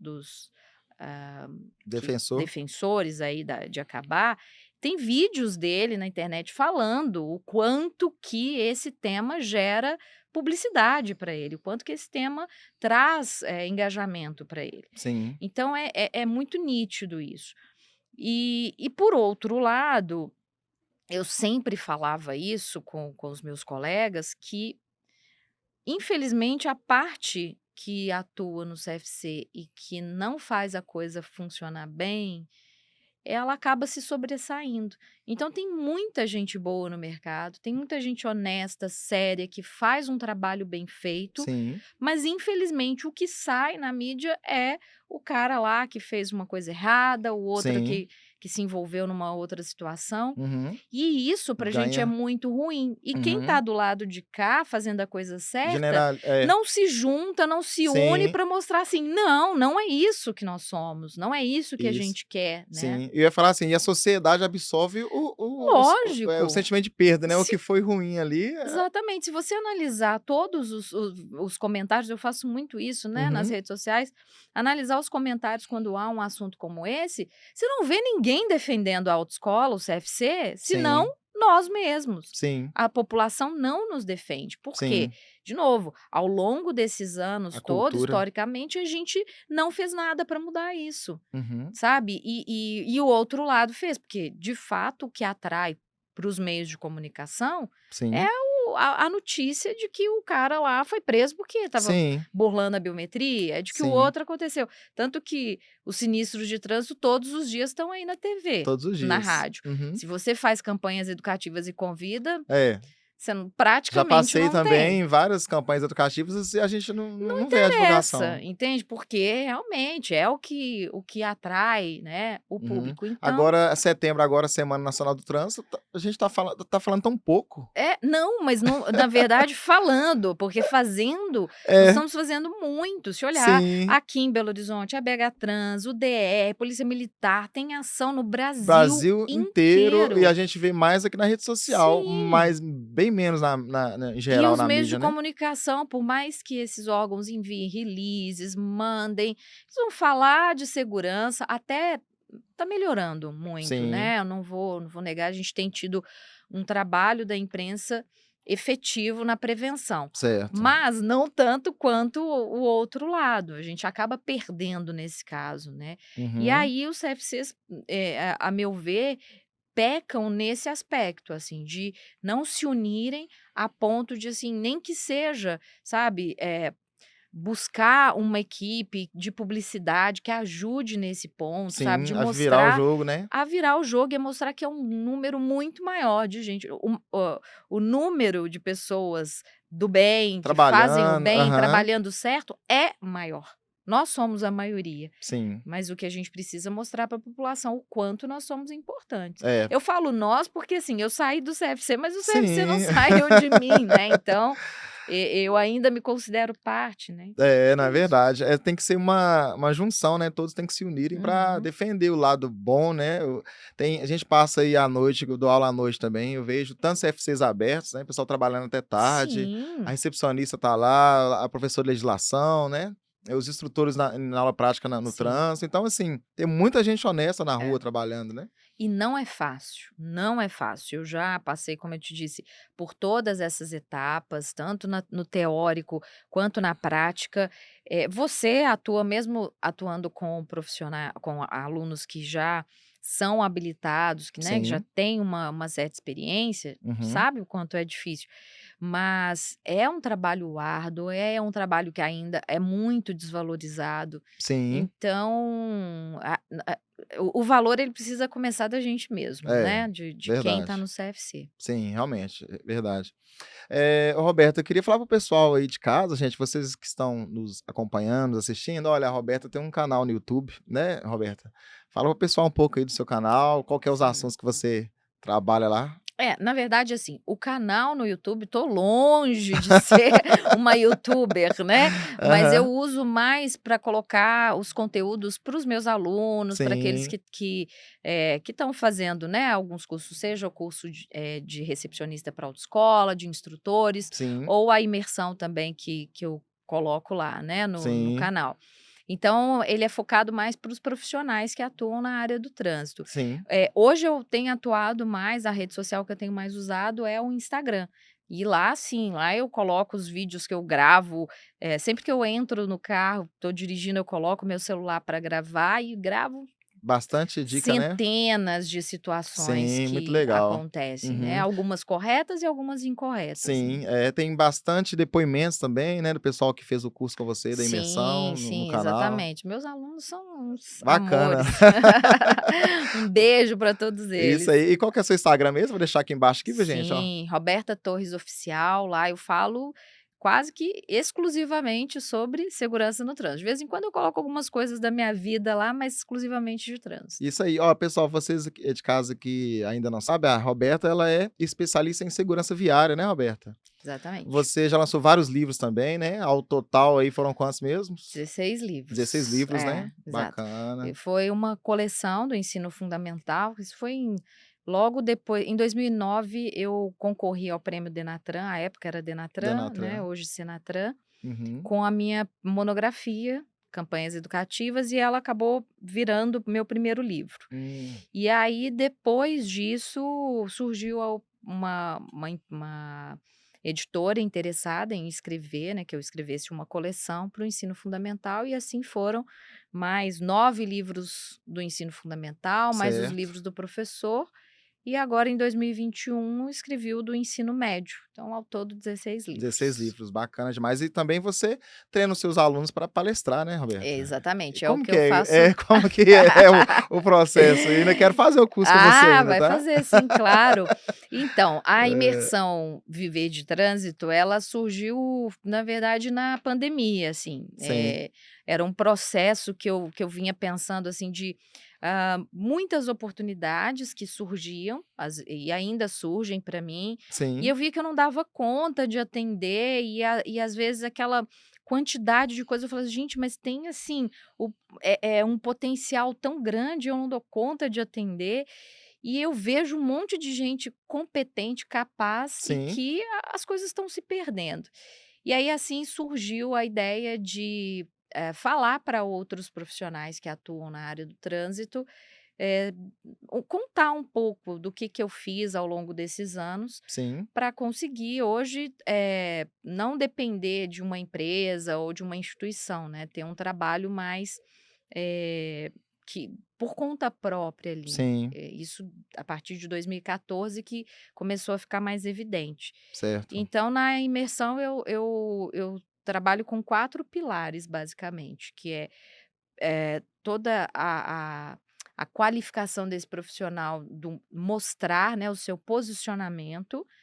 ah, Defensor? defensores aí de acabar, tem vídeos dele na internet falando o quanto que esse tema gera publicidade para ele, o quanto que esse tema traz, engajamento para ele. Sim, Então é muito nítido isso. E por outro lado, eu sempre falava isso com os meus colegas, que infelizmente a parte que atua no CFC e que não faz a coisa funcionar bem, ela acaba se sobressaindo. Então tem muita gente boa no mercado, tem muita gente honesta, séria, que faz um trabalho bem feito, sim, mas infelizmente o que sai na mídia é o cara lá que fez uma coisa errada, o outro sim. que se envolveu numa outra situação, Uhum. e isso pra gente é Ganha muito ruim. E quem tá uhum. do lado de cá fazendo a coisa certa, General não se junta, não se une sim, para mostrar assim: "Não, não é isso que nós somos, não é isso que a isso. gente quer", né. Sim. Eu ia falar assim, e a sociedade absorve o Lógico. o sentimento de perda, né? O Se que foi ruim ali. Exatamente. Se você analisar todos os comentários, eu faço muito isso, né, nas Uhum, redes sociais, analisar os comentários quando há um assunto como esse, você não vê ninguém defendendo a autoescola, o CFC, senão sim, nós mesmos. sim, A população não nos defende. Por quê? sim. De novo, ao longo desses anos A todos, cultura. historicamente, a gente não fez nada para mudar isso, Uhum, sabe? E o outro lado fez, porque, de fato, o que atrai para os meios de comunicação é sim, a notícia de que o cara lá foi preso porque estava sim, burlando a biometria, de que o sim. outro aconteceu. Tanto que os sinistros de trânsito todos os dias estão aí na TV, Todos os na dias. rádio. Uhum. Se você faz campanhas educativas e convida, É. você não Já praticamente passei não tem. também em várias campanhas educativas e a gente não vê a Interessa, divulgação. entende? Porque realmente é o que atrai, né, o Uhum. público. Então Agora, setembro, agora, Semana Nacional do Trânsito, a gente tá falando tão pouco. não, mas não, na verdade falando, porque fazendo, nós É, estamos fazendo muito. Se olhar sim, aqui em Belo Horizonte, a BH Trans, o DR, Polícia Militar, tem ação no Brasil Brasil inteiro e a inteiro. gente vê mais aqui na rede social, Sim. mas bem menos em E geral os na meios de mídia, né. comunicação, por mais que esses órgãos enviem releases, mandem, eles vão falar de segurança, até tá melhorando muito, Sim, né, eu não vou negar, a gente tem tido um trabalho da imprensa efetivo na prevenção, certo. mas não tanto quanto o outro lado, a gente acaba perdendo nesse caso, né. E Uhum. aí os CFCs, a meu ver, pecam nesse aspecto, assim, de não se unirem a ponto de, assim, nem que seja, sabe, buscar uma equipe de publicidade que ajude nesse ponto, sabe, Sim, de a virar o mostrar jogo, né. a virar o jogo e mostrar que é um número muito maior de gente. O número de pessoas do bem, que fazem o Trabalhando, bem, aham, trabalhando certo, é maior. Nós somos a maioria. sim. Mas o que a gente precisa mostrar para a população o quanto nós somos importantes. É, Eu falo nós, porque assim, eu saí do CFC, mas o CFC não sim. saiu de mim, né, então, eu ainda me considero parte, né, então É, acho que não é é isso. verdade. Tem que ser uma junção, né, todos têm que se unirem para Uhum. defender o lado bom, né, a gente passa aí à noite, eu dou aula à noite também, eu vejo tantos CFCs abertos, né, o pessoal trabalhando até tarde, a Sim, recepcionista tá lá, a professora de legislação, né, os instrutores na aula prática no sim. trânsito, então assim, tem muita gente honesta na É. rua trabalhando, né. E não é fácil, não é fácil. Eu já passei, como eu te disse, por todas essas etapas, tanto no teórico quanto na prática. Você atua mesmo atuando com profissionais, com alunos que já são habilitados, que, né, que já Sim, têm uma certa experiência, uhum, sabe o quanto é difícil. Mas é um trabalho árduo, é um trabalho que ainda é muito desvalorizado. sim, Então, o valor ele precisa começar da gente mesmo, é, né, de quem está verdade. no CFC. Sim, realmente, é verdade. Ô Roberta, eu queria falar para o pessoal aí de casa, gente, vocês que estão nos acompanhando, nos assistindo, olha, a Roberta tem um canal no YouTube, né, Roberta? Fala para o pessoal um pouco aí do seu canal, qual que é os Hum. assuntos que você trabalha lá? Na verdade, assim, o canal no YouTube, tô longe de ser uma youtuber, né, mas eu Aham, uso mais para colocar os conteúdos para os meus alunos, para aqueles sim, que estão fazendo, né, alguns cursos, seja o curso de recepcionista para autoescola, de instrutores, sim, ou a imersão também que eu coloco lá, né, no sim, canal. Então, ele é focado mais para os profissionais que atuam na área do trânsito. sim, Hoje eu tenho atuado mais, a rede social que eu tenho mais usado é o Instagram. E lá sim, lá eu coloco os vídeos que eu gravo, sempre que eu entro no carro, estou dirigindo, eu coloco meu celular para gravar e gravo bastante dica, né? centenas de situações Sim, muito que legal. acontecem, né, Uhum. algumas corretas e algumas incorretas, né. Sim, tem bastante depoimentos também, né, do pessoal que fez o curso com você, da Sim, imersão no sim, canal. exatamente. Meus alunos são uns Bacana. amores. Um beijo para todos Isso eles. aí. E qual que é o seu Instagram mesmo? Vou deixar aqui embaixo aqui, viu, gente, ó. Sim, Roberta Torres Oficial, lá eu falo quase que exclusivamente sobre segurança no trânsito. De vez em quando eu coloco algumas coisas da minha vida lá, mas exclusivamente de trânsito. Isso aí. Ó, pessoal, vocês de casa que ainda não sabem, a Roberta, ela é especialista em segurança viária, né, Roberta? Exatamente. Você já lançou vários livros também, né? Ao total aí foram quantos mesmos? 16 16 livros. livros, né? Exato. E Bacana. foi uma coleção do ensino fundamental, isso foi em Logo depois, em 2009, eu concorri ao prêmio Denatran, à época era Denatran, né, Denatran. hoje Senatran, Uhum. com a minha monografia, Campanhas Educativas, e ela acabou virando meu primeiro livro. Hum. E aí, depois disso, surgiu uma editora interessada em escrever, né, que eu escrevesse uma coleção para o ensino fundamental, e assim foram mais 9 livros do ensino fundamental, mais os Certo. livros do professor, e agora em 2021 escrevi o do ensino médio, então ao todo 16 16 livros. livros, bacana demais. E também você treina os seus alunos para palestrar, né, Roberta? E Exatamente, é o como que que eu é? faço. Como que é o processo? Eu ainda quero fazer o curso com você Ah, ainda, vai tá? fazer sim, claro. Então, a É, imersão Viver de Trânsito, ela surgiu, na verdade, na pandemia, assim, sim, era um processo que eu vinha pensando, assim, de, muitas oportunidades que surgiam, e ainda surgem para mim, e sim, eu via que eu não dava conta de atender, e às vezes aquela quantidade de coisas, eu falava: "Gente, mas tem, assim, o é um potencial tão grande, eu não dou conta de atender", e eu vejo um monte de gente competente, capaz e sim, que as coisas estão se perdendo. E aí, assim, surgiu a ideia de, falar para outros profissionais que atuam na área do trânsito, eh, contar um pouco do que eu fiz ao longo desses anos, sim, para conseguir hoje, não depender de uma empresa ou de uma instituição, né, ter um trabalho mais, eh, que por conta própria ali. sim, Isso a partir de 2014 que começou a ficar mais evidente. certo, Então na imersão eu trabalho com 4 pilares basicamente, que toda a qualificação desse profissional, do mostrar, né, o seu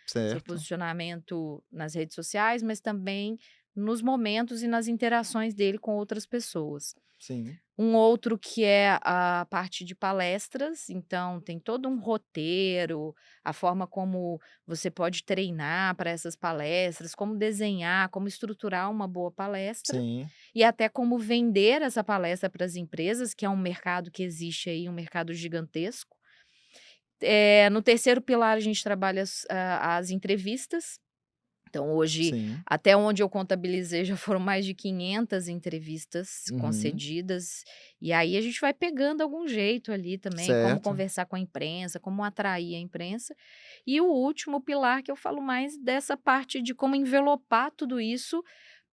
certo, posicionamento nas redes sociais, mas também nos momentos e nas interações dele com outras pessoas. sim, Um outro que é a parte de palestras, então tem todo um roteiro, a forma como você pode treinar para essas palestras, como desenhar, como estruturar uma boa palestra, sim, e até como vender essa palestra para as empresas, que é um mercado que existe aí, um mercado gigantesco. No terceiro pilar a gente trabalha as entrevistas, então hoje, sim, até onde eu contabilizei, já foram mais de 500 entrevistas uhum, concedidas, e aí a gente vai pegando algum jeito ali também, como certo, conversar com a imprensa, como atrair a imprensa. E o último pilar que eu falo mais dessa parte de como envelopar tudo isso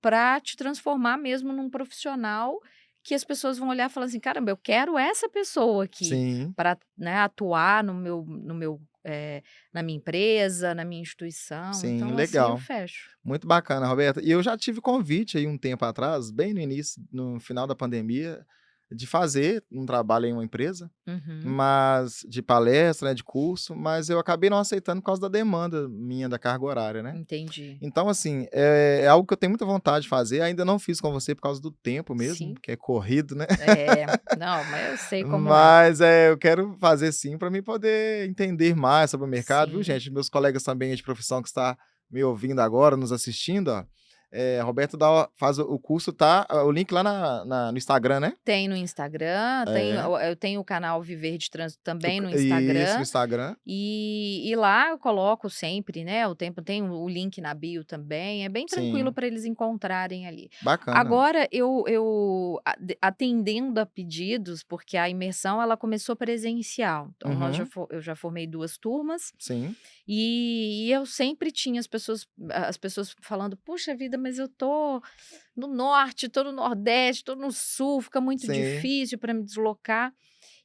para te transformar mesmo num profissional que as pessoas vão olhar e falar assim: "Caramba, eu quero essa pessoa aqui sim, para, né, atuar na minha empresa, na minha instituição", sim, então assim eu legal. fecho. Muito bacana, Roberta. E eu já tive convite aí um tempo atrás, bem no início, no final da pandemia, de fazer um trabalho em uma empresa, Uhum, mas de palestra, né, de curso, mas eu acabei não aceitando por causa da demanda minha da carga horária, né. entendi. Então, assim, é algo que eu tenho muita vontade de fazer, ainda não fiz com você por causa do tempo mesmo, Sim, que é corrido, né. não, mas eu sei como é. Mas, eu quero fazer sim para mim poder entender mais sobre o mercado, viu, Sim. gente. Meus colegas também de profissão que está me ouvindo agora, nos assistindo, ó, Roberto faz o curso, tá, o link lá no Instagram, né? Tem no Instagram, É, eu tenho o canal Viver de Trânsito também no isso, no Instagram, Instagram. e lá eu coloco sempre, né, o tempo tem o link na bio também, é bem tranquilo Sim, para eles encontrarem ali. bacana. Agora eu atendendo a pedidos, porque a imersão ela começou presencial, então Uhum, eu já formei 2 turmas, sim, e eu sempre tinha as pessoas falando: "Puxa vida, mas eu tô no norte, tô no nordeste, tô no sul, fica muito sim. difícil para me deslocar".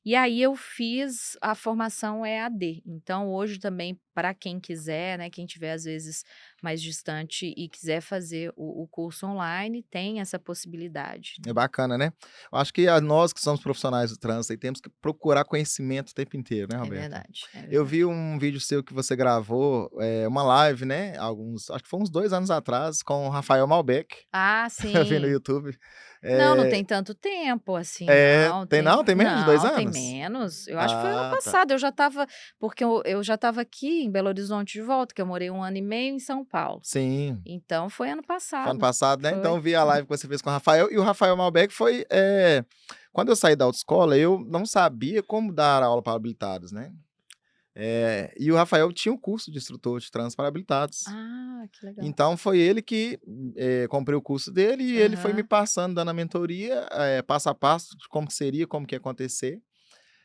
E aí eu fiz a formação EAD, então hoje também para quem quiser, né, quem tiver às vezes mais distante e quiser fazer o curso online, tem essa possibilidade, É né. bacana, né. Eu acho que a nós que somos profissionais do trânsito aí temos que procurar conhecimento o tempo inteiro, né, É Roberta? verdade, é Eu vi verdade. um vídeo seu que você gravou, uma live, né, acho que foi uns 2 anos atrás com o Rafael Malbec, Ah, eu vi no sim. YouTube. Não, não Eh tem tanto tempo assim não, tem não? Tem menos de 2 tem anos? menos, eu acho que foi ano Ah, tá. passado, eu já estava porque eu já estava aqui em Belo Horizonte de volta, que eu morei 1 ano e meio em São Paulo, Sim, então foi ano foi ano passado, passado, né, então foi. eu vi a live que você fez com o Rafael, e o Rafael Malbec foi, quando eu saí da autoescola, eu não sabia como dar aula para habilitados, né. E o Rafael tinha um curso de instrutor de trânsito para habilitados. Ah, que legal. Então foi ele que comprei o curso dele e ele foi me Aham. passando, dando a mentoria, passo a passo de como que seria, como que ia acontecer.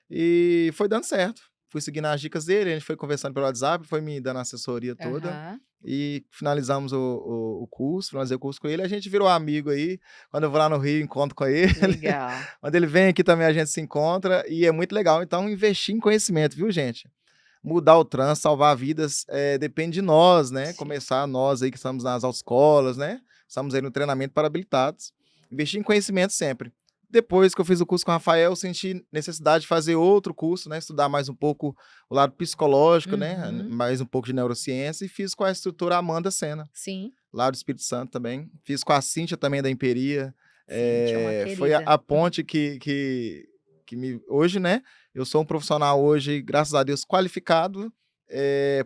E foi dando certo. Fui seguindo as dicas dele, a gente foi conversando pelo WhatsApp, foi me dando a assessoria toda. Aham. E finalizamos o curso, finalizei o curso com ele, a gente virou amigo aí. Quando eu vou lá no Rio, encontro com ele. Legal. Quando ele vem aqui também, a gente se encontra e é muito legal. Então, investir em conhecimento, viu, gente? Mudar o trânsito, salvar vidas, depende de nós, né? Sim. Começar nós aí que estamos nas autoescolas, né? Estamos aí no treinamento para habilitados. Investir em conhecimento sempre. Depois que eu fiz o curso com o Rafael, eu senti necessidade de fazer outro curso, né? Estudar mais um pouco o lado psicológico, né? Uhum. Mais um pouco de neurociência. E fiz com a instrutora Amanda Sena, Sim, lá do Espírito Santo também. Fiz com a Cíntia também da Imperia. Cíntia é uma Foi a, querida. a ponte que me. Hoje, né? Eu sou um profissional hoje, graças a Deus, qualificado,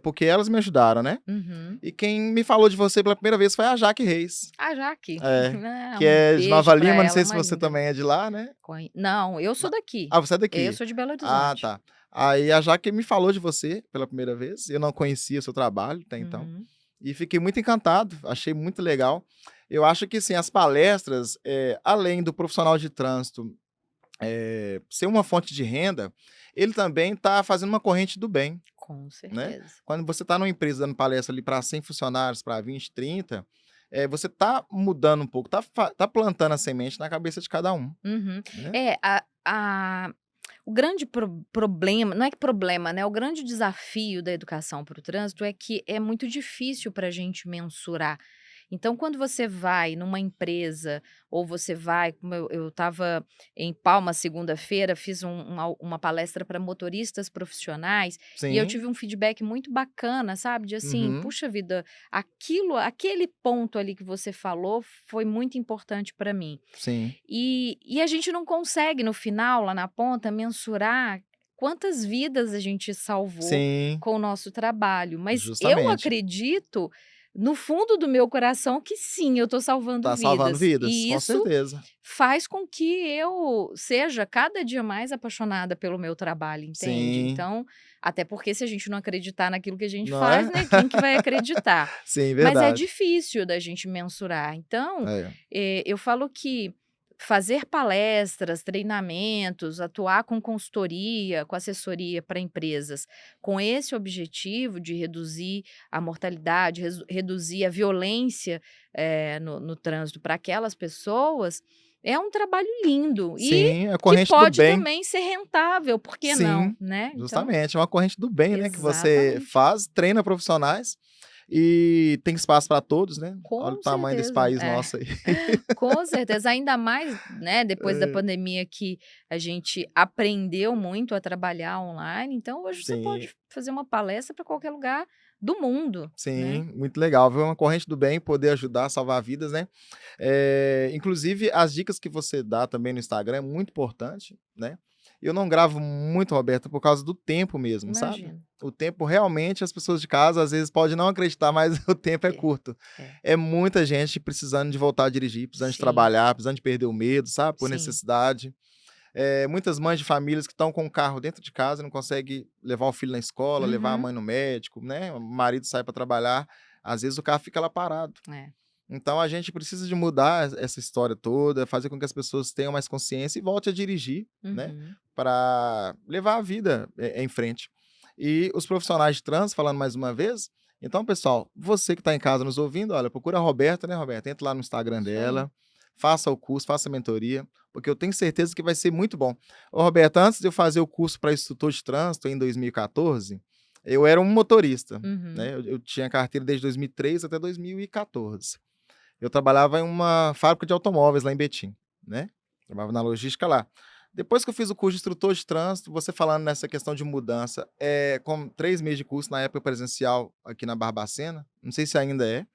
porque elas me ajudaram, né? Uhum. E quem me falou de você pela primeira vez foi a Jaque Reis, A Jaque. que Um é de beijo Nova pra Lima. Não ela, sei se uma você linda. também é de lá, né? Não, eu sou Na- daqui. Ah, você é Eu daqui. sou de Belo Ah, Horizonte. tá. Aí a Jaque me falou de você pela primeira vez. Eu não conhecia seu trabalho até então. Uhum. E fiquei muito encantado, achei muito legal. Eu acho que sim, as palestras, além do profissional de trânsito ser uma fonte de renda, ele também está fazendo uma corrente do bem, Com né? certeza. Quando você está numa empresa dando palestra ali para 100 funcionários, para 20, 30, você está mudando um pouco, tá plantando a semente na cabeça de cada um, Uhum. né? O grande problema, não é que problema, né? O grande desafio da educação para o trânsito é que é muito difícil para a gente mensurar. Então, quando você vai numa empresa, ou você vai, como eu estava em Palma segunda-feira, fiz uma palestra para motoristas profissionais, e eu Sim, tive um feedback muito bacana, sabe? De assim, uhum, puxa vida, aquele ponto ali que você falou foi muito importante para mim. sim, E a gente não consegue, no final, lá na ponta, mensurar quantas vidas a gente salvou sim, com o nosso trabalho. Mas eu justamente. acredito, no fundo do meu coração, que sim, eu estou salvando Tá salvando vidas. vidas, E com isso certeza. faz com que eu seja cada dia mais apaixonada pelo meu trabalho, entende? Sim, Então, até porque se a gente não acreditar naquilo que a gente não faz, é? né, quem que vai acreditar? Sim, Mas é verdade. difícil da gente mensurar. Então, É, eu falo que fazer palestras, treinamentos, atuar com consultoria, com assessoria para empresas, com esse objetivo de reduzir a mortalidade, reduzir a violência, no trânsito para aquelas pessoas, é um trabalho lindo e sim, é a que corrente do pode bem. também ser rentável, por que não, Sim, né? Então, justamente, é uma corrente do bem, né, que você exatamente. faz, treina profissionais e tem espaço para todos, né. Olha o Com tamanho desse certeza. país nosso aí. Com certeza, ainda mais, né, depois da É, pandemia que a gente aprendeu muito a trabalhar online, então hoje você sim, pode fazer uma palestra para qualquer lugar do mundo, né. sim, muito legal, viu, é uma corrente do bem, poder ajudar a salvar vidas, né. Inclusive as dicas que você dá também no Instagram é muito importante, né. Eu não gravo muito, Roberta, por causa do tempo mesmo, sabe. Imagino. O tempo realmente as pessoas de casa às vezes podem não acreditar, mas o tempo é É, curto. é. É muita gente precisando de voltar a dirigir, precisando de Sim, trabalhar, precisando de perder o medo, sabe, por sim. necessidade. Muitas mães de famílias que estão com o carro dentro de casa e não conseguem levar o filho na escola, levar a Uhum. mãe no médico, né, o marido sai para trabalhar, às vezes o carro fica lá parado. É. Então a gente precisa de mudar essa história toda, fazer com que as pessoas tenham mais consciência e volte a dirigir, né, Uhum. para levar a vida, em frente. E os profissionais de trânsito, falando mais uma vez, então pessoal, você que está em casa nos ouvindo, olha, procura a Roberta, né, Roberta, entra lá no Instagram Isso aí. dela, faça o curso, faça a mentoria, porque eu tenho certeza que vai ser muito bom. Ô Roberta, antes de eu fazer o curso para instrutor de trânsito em 2014, eu era um motorista, Uhum. né, eu tinha carteira desde 2003 até 2014. Eu trabalhava em uma fábrica de automóveis lá em Betim, né, trabalhava na logística lá. Depois que eu fiz o curso de instrutor de trânsito, você falando nessa questão de mudança, com 3 meses de curso, na época presencial aqui na Barbacena, não sei se ainda é,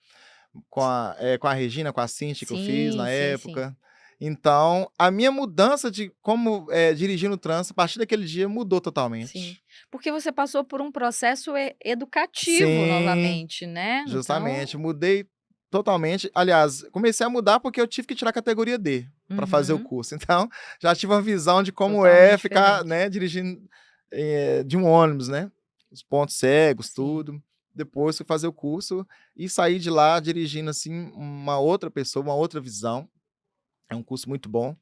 com a Regina, com a Cintia que eu fiz Sim, na sim, sim, época. Então, a minha mudança de como, dirigir no trânsito, a partir daquele dia mudou sim. totalmente. Porque você passou por um processo educativo Sim, novamente, né, então justamente, mudei totalmente. Aliás, comecei a mudar porque eu tive que tirar a categoria D para fazer o uhum, curso. Então, já tive uma visão de como é totalmente ficar, diferente. né, dirigindo, de um ônibus, né. os pontos cegos, Sim. tudo. Depois fui fazer o curso e saí de lá dirigindo, assim, uma outra pessoa, uma outra visão. É um curso muito bom.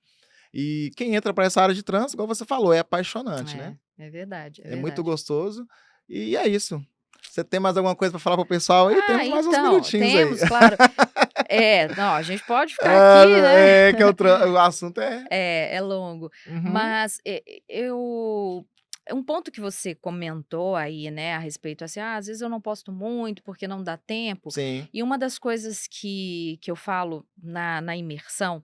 E quem entra para essa área de trânsito, igual você falou, é apaixonante, né? É verdade, é É muito verdade. gostoso e é isso. Você tem mais alguma coisa para falar para o pessoal aí? Ah, Temos mais uns então, minutinhos aí. temos, claro. Não, a gente pode ficar aqui, né. Que o assunto é É longo. uhum, Mas, eu um ponto que você comentou aí, né, a respeito, assim: "Ah, às vezes eu não posto muito, porque não dá tempo", sim, e uma das coisas que eu falo na imersão,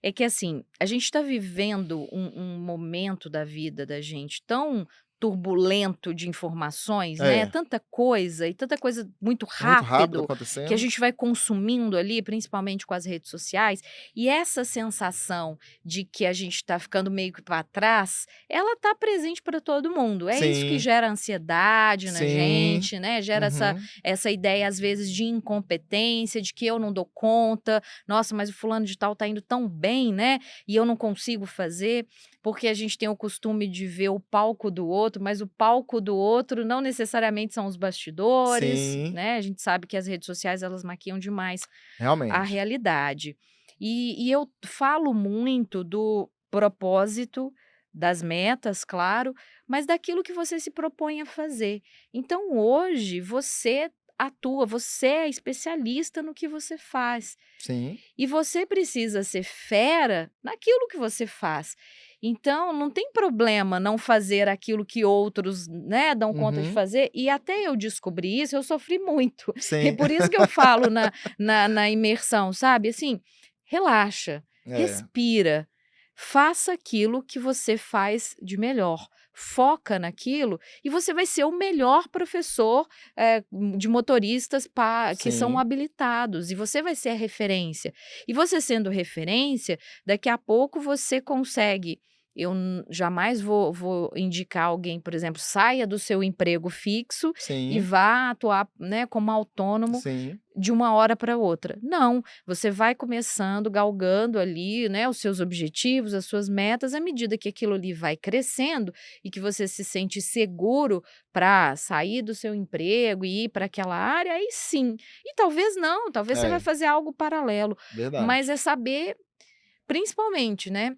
é que, assim, a gente está vivendo um momento da vida da gente tão turbulento de informações, né, é, tanta coisa muito muito rápido rápido, que a acontecendo. gente vai consumindo ali, principalmente com as redes sociais, e essa sensação de que a gente está ficando meio que para trás, ela está presente para todo mundo. É isso que Sim, gera ansiedade na sim, gente, né, gera uhum, essa ideia, às vezes, de incompetência, de que eu não dou conta, nossa, mas o fulano de tal tá indo tão bem, né, e eu não consigo fazer, porque a gente tem o costume de ver o palco do outro, mas o palco do outro não necessariamente são os bastidores, sim, né, a gente sabe que as redes sociais elas maquiam demais a realmente. realidade. E eu falo muito do propósito, das metas, claro, mas daquilo que você se propõe a fazer. Então hoje você atua, você é especialista no que você faz. Sim, E você precisa ser fera naquilo que você faz. Então, não tem problema não fazer aquilo que outros, né, dão conta de uhum, fazer, e até eu descobrir isso, eu sofri muito. E sim, por isso que eu falo na imersão, sabe, assim, relaxa, é, respira, faça aquilo que você faz de melhor, foca naquilo e você vai ser o melhor professor, de motoristas que são sim, habilitados, e você vai ser a referência. E você sendo referência, daqui a pouco você consegue jamais vou indicar alguém, por exemplo, saia do seu emprego fixo e sim, vá atuar, né, como autônomo sim, de uma hora para outra. Não, você vai começando, galgando ali, né, os seus objetivos, as suas metas, à medida que aquilo ali vai crescendo e que você se sente seguro para sair do seu emprego e ir para aquela área, aí sim. E talvez não, talvez você vai é, fazer algo paralelo, mas verdade. é saber, principalmente, né,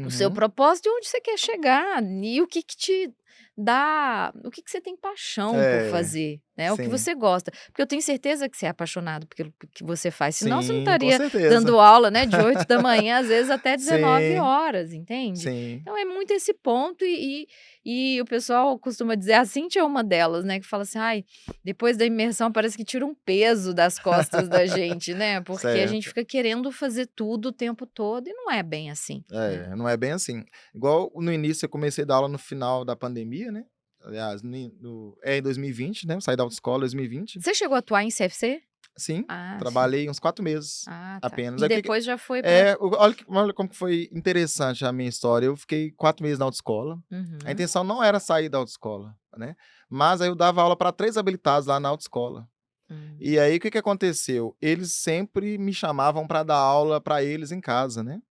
o seu Uhum, propósito e onde você quer chegar, e o que que te dá o que que você tem paixão por é, fazer, né, o que sim, você gosta. Porque eu tenho certeza que você é apaixonado pelo que você faz, senão você não sim, com estaria certeza. dando aula, né, de 8 da manhã às vezes até 19 Sim, horas, entende. sim. Então é muito esse ponto e o pessoal costuma dizer, a Cintia é uma delas, né, que fala assim: "Ai, depois da imersão parece que tira um peso das costas da gente, né, porque a gente Certo. fica querendo fazer tudo o tempo todo e não é bem assim, né". É, não é bem assim. Igual no início eu comecei a dar aula no final da pandemia, né, aliás, em 2020, né, eu saí da autoescola em 2020. Você chegou a atuar em CFC? Sim, Ah, sim. trabalhei uns 4 meses Ah, tá. apenas. E Aí o que que depois já foi para olha como que foi interessante a minha história, eu fiquei 4 meses na autoescola, a uhum. intenção não era sair da autoescola, né, mas aí eu dava aula para 3 habilitados lá na autoescola. Hum. E aí o que que aconteceu? Eles sempre me chamavam para dar aula para eles em casa, né.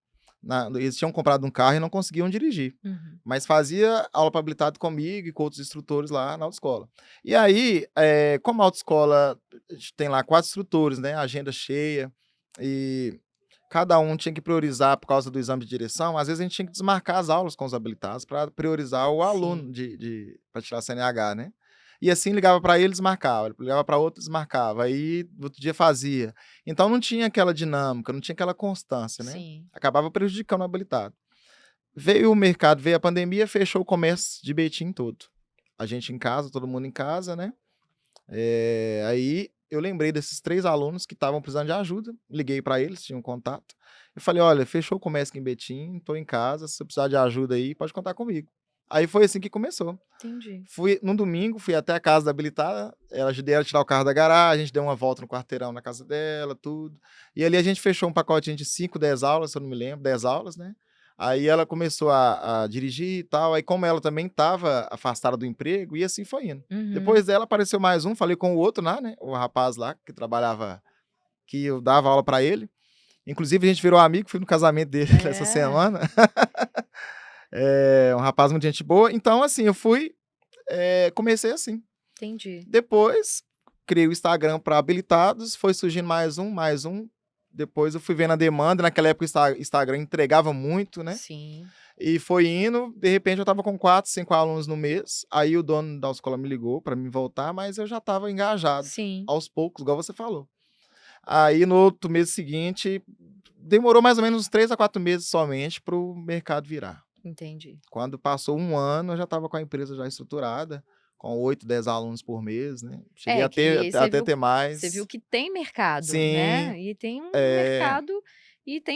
Eles tinham comprado um carro e não conseguiam dirigir, Uhum. mas fazia aula para habilitado comigo e com outros instrutores lá na autoescola. E aí, como a autoescola tem lá 4 instrutores, né, agenda cheia, e cada um tinha que priorizar por causa do exame de direção, às vezes a gente tinha que desmarcar as aulas com os habilitados para priorizar o aluno Sim. pra tirar a CNH, né. E assim ligava para ele, desmarcava, ligava para outro, desmarcava, aí no outro dia fazia. Então não tinha aquela dinâmica, não tinha aquela constância, né, Sim. acabava prejudicando o habilitado. Veio o mercado, veio a pandemia, fechou o comércio de Betim todo. A gente em casa, todo mundo em casa, né. Aí eu lembrei desses 3 alunos que estavam precisando de ajuda, liguei para eles, tinha um contato. Eu falei: "Olha, fechou o comércio aqui em Betim, estou em casa, se você precisar de ajuda aí, pode contar comigo". Aí foi assim que começou. Entendi. Fui no domingo, fui até a casa da habilitada, ajudei ela a tirar o carro da garagem, a gente deu uma volta no quarteirão na casa dela, tudo. E ali a gente fechou um pacotinho de 5, 10 aulas, se eu não me lembro, 10 aulas, né. Aí ela começou a dirigir e tal, aí como ela também estava afastada do emprego, e assim foi indo. Uhum. Depois dela apareceu mais um, falei com o outro lá, né, o rapaz lá que trabalhava, que eu dava aula pra ele. Inclusive a gente virou amigo, fui no casamento dele essa É. semana. Um rapaz muito gente boa. Então assim, eu fui, comecei assim. Entendi. Depois, criei o Instagram para habilitados, foi surgindo mais um. Depois eu fui vendo a demanda, naquela época o Instagram entregava muito, né? Sim. E foi indo, de repente eu tava com 4, 5 alunos no mês, aí o dono da escola me ligou para mim voltar, mas eu já tava engajado, Sim. aos poucos, igual você falou. Aí no outro mês seguinte, demorou mais ou menos uns 3 a 4 meses somente para o mercado virar. Entendi. Quando passou um ano, eu já estava com a empresa já estruturada, com 8, 10 alunos por mês, né? Cheguei a ter, até ter mais. Você viu que tem mercado, Sim, né? E tem um é,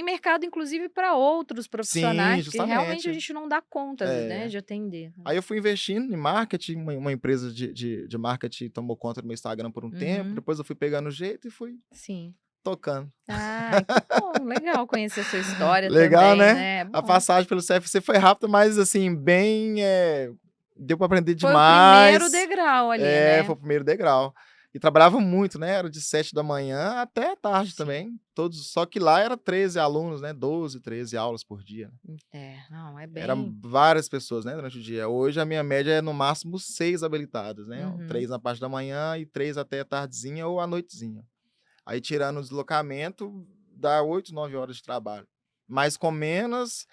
mercado, inclusive, para outros sim, profissionais, porque realmente a justamente. gente não dá conta, né, É. de atender. Aí eu fui investindo em marketing, uma empresa de marketing tomou conta do meu Instagram por um tempo, Uhum. depois eu fui pegando o jeito e fui Sim. tocando. Ah, que bom, legal conhecer a sua história Legal, também, né? né? É A bom. passagem pelo CFC foi rápida, mas assim, bem. Deu para aprender Foi o primeiro demais. degrau ali, Foi né? o primeiro degrau. E trabalhava muito, né? Era de 7 da manhã até tarde Sim. também. Só que lá era 13 alunos, né? 12, 13 aulas por dia. Não, é Eram bem. várias pessoas, né, durante o dia. Hoje a minha média é no máximo 6 habilitados, né? Uhum. 3 na parte da manhã e 3 até a tardezinha ou à noitezinha. Aí tirando o deslocamento, dá 8, 9 horas de trabalho. Mas com menos,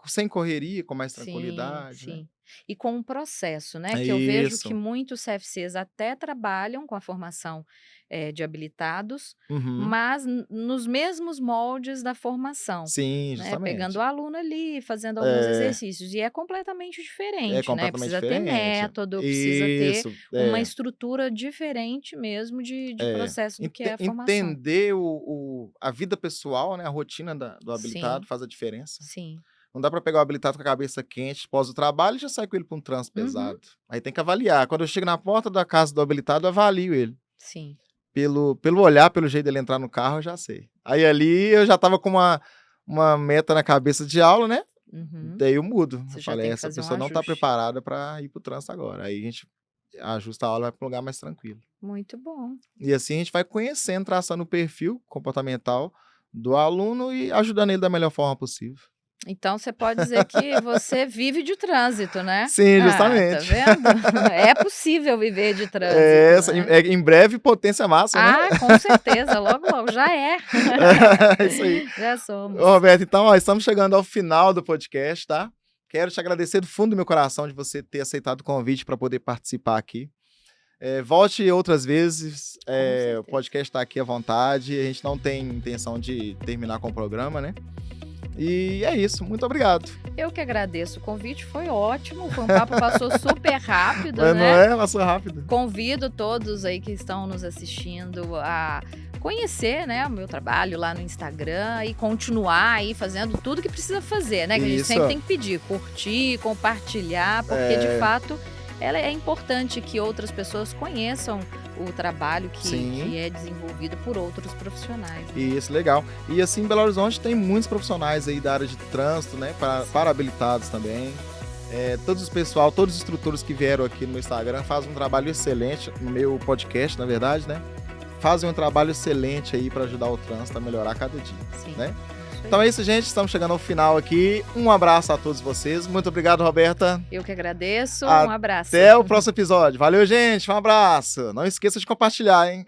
sem correria, com mais Sim, tranquilidade, né? sim. E com um processo, né? É Que eu vejo que isso. muitos CFCs até trabalham com a formação de habilitados, Uhum. mas nos mesmos moldes da formação, Sim, né? Pegando justamente. o aluno ali, fazendo alguns É, exercícios. E é completamente é diferente, né? completamente Precisa ter diferente. método, precisa ter Isso, uma estrutura diferente mesmo de processo do que é a formação. Entender a vida pessoal, né, a rotina do habilitado Sim, faz a diferença. sim. Não dá para pegar o habilitado com a cabeça quente pós o trabalho e já sair com ele para um trânsito Uhum, pesado. Aí tem que avaliar. Quando eu chego na porta da casa do habilitado, eu avalio ele. sim. Pelo olhar, pelo jeito dele entrar no carro, eu já sei. Aí ali eu já estava com uma meta na cabeça de aula, né? Uhum. Daí eu mudo. Eu Você já falei, tem que essa fazer um pessoa não está ajuste. preparada para ir para o trânsito agora. Aí a gente ajusta a aula e vai para um lugar mais tranquilo. Muito bom. E assim a gente vai conhecendo, traçando o perfil comportamental do aluno e ajudando ele da melhor forma possível. Então você pode dizer que você vive de trânsito, né? Sim, Ah, tá justamente. vendo? É possível viver de trânsito, né? Em breve potência máxima, né? Ah, com certeza, logo, logo, já é. É isso aí. Já Ô, somos. Roberto, então, ó, estamos chegando ao final do podcast, tá? Quero te agradecer do fundo do meu coração de você ter aceitado o convite para poder participar aqui. Volte outras vezes, Com o certeza. podcast está aqui à vontade, a gente não tem intenção de terminar com o programa, né? E é isso, muito obrigado. Eu que agradeço o convite, foi ótimo, foi um papo passou super rápido, Mas não né? passou rápido. Convido todos aí que estão nos assistindo a conhecer, né, o meu trabalho lá no Instagram e continuar aí fazendo tudo que precisa fazer, né? Que a gente Isso. sempre tem que pedir, curtir, compartilhar, porque de fato é importante que outras pessoas conheçam o trabalho Sim. que é desenvolvido por outros profissionais. Né? Isso, legal. E assim, em Belo Horizonte tem muitos profissionais aí da área de trânsito, né? Para habilitados também. Todos os instrutores que vieram aqui no meu Instagram fazem um trabalho excelente, no meu podcast, na verdade, né? Fazem um trabalho excelente aí para ajudar o trânsito a melhorar cada dia, Sim. né? Então é isso, gente. Estamos chegando ao final aqui. Um abraço a todos vocês. Muito obrigado, Roberta. Eu que agradeço. Um abraço. Até o próximo episódio. Valeu, gente. Um abraço. Não esqueça de compartilhar, hein?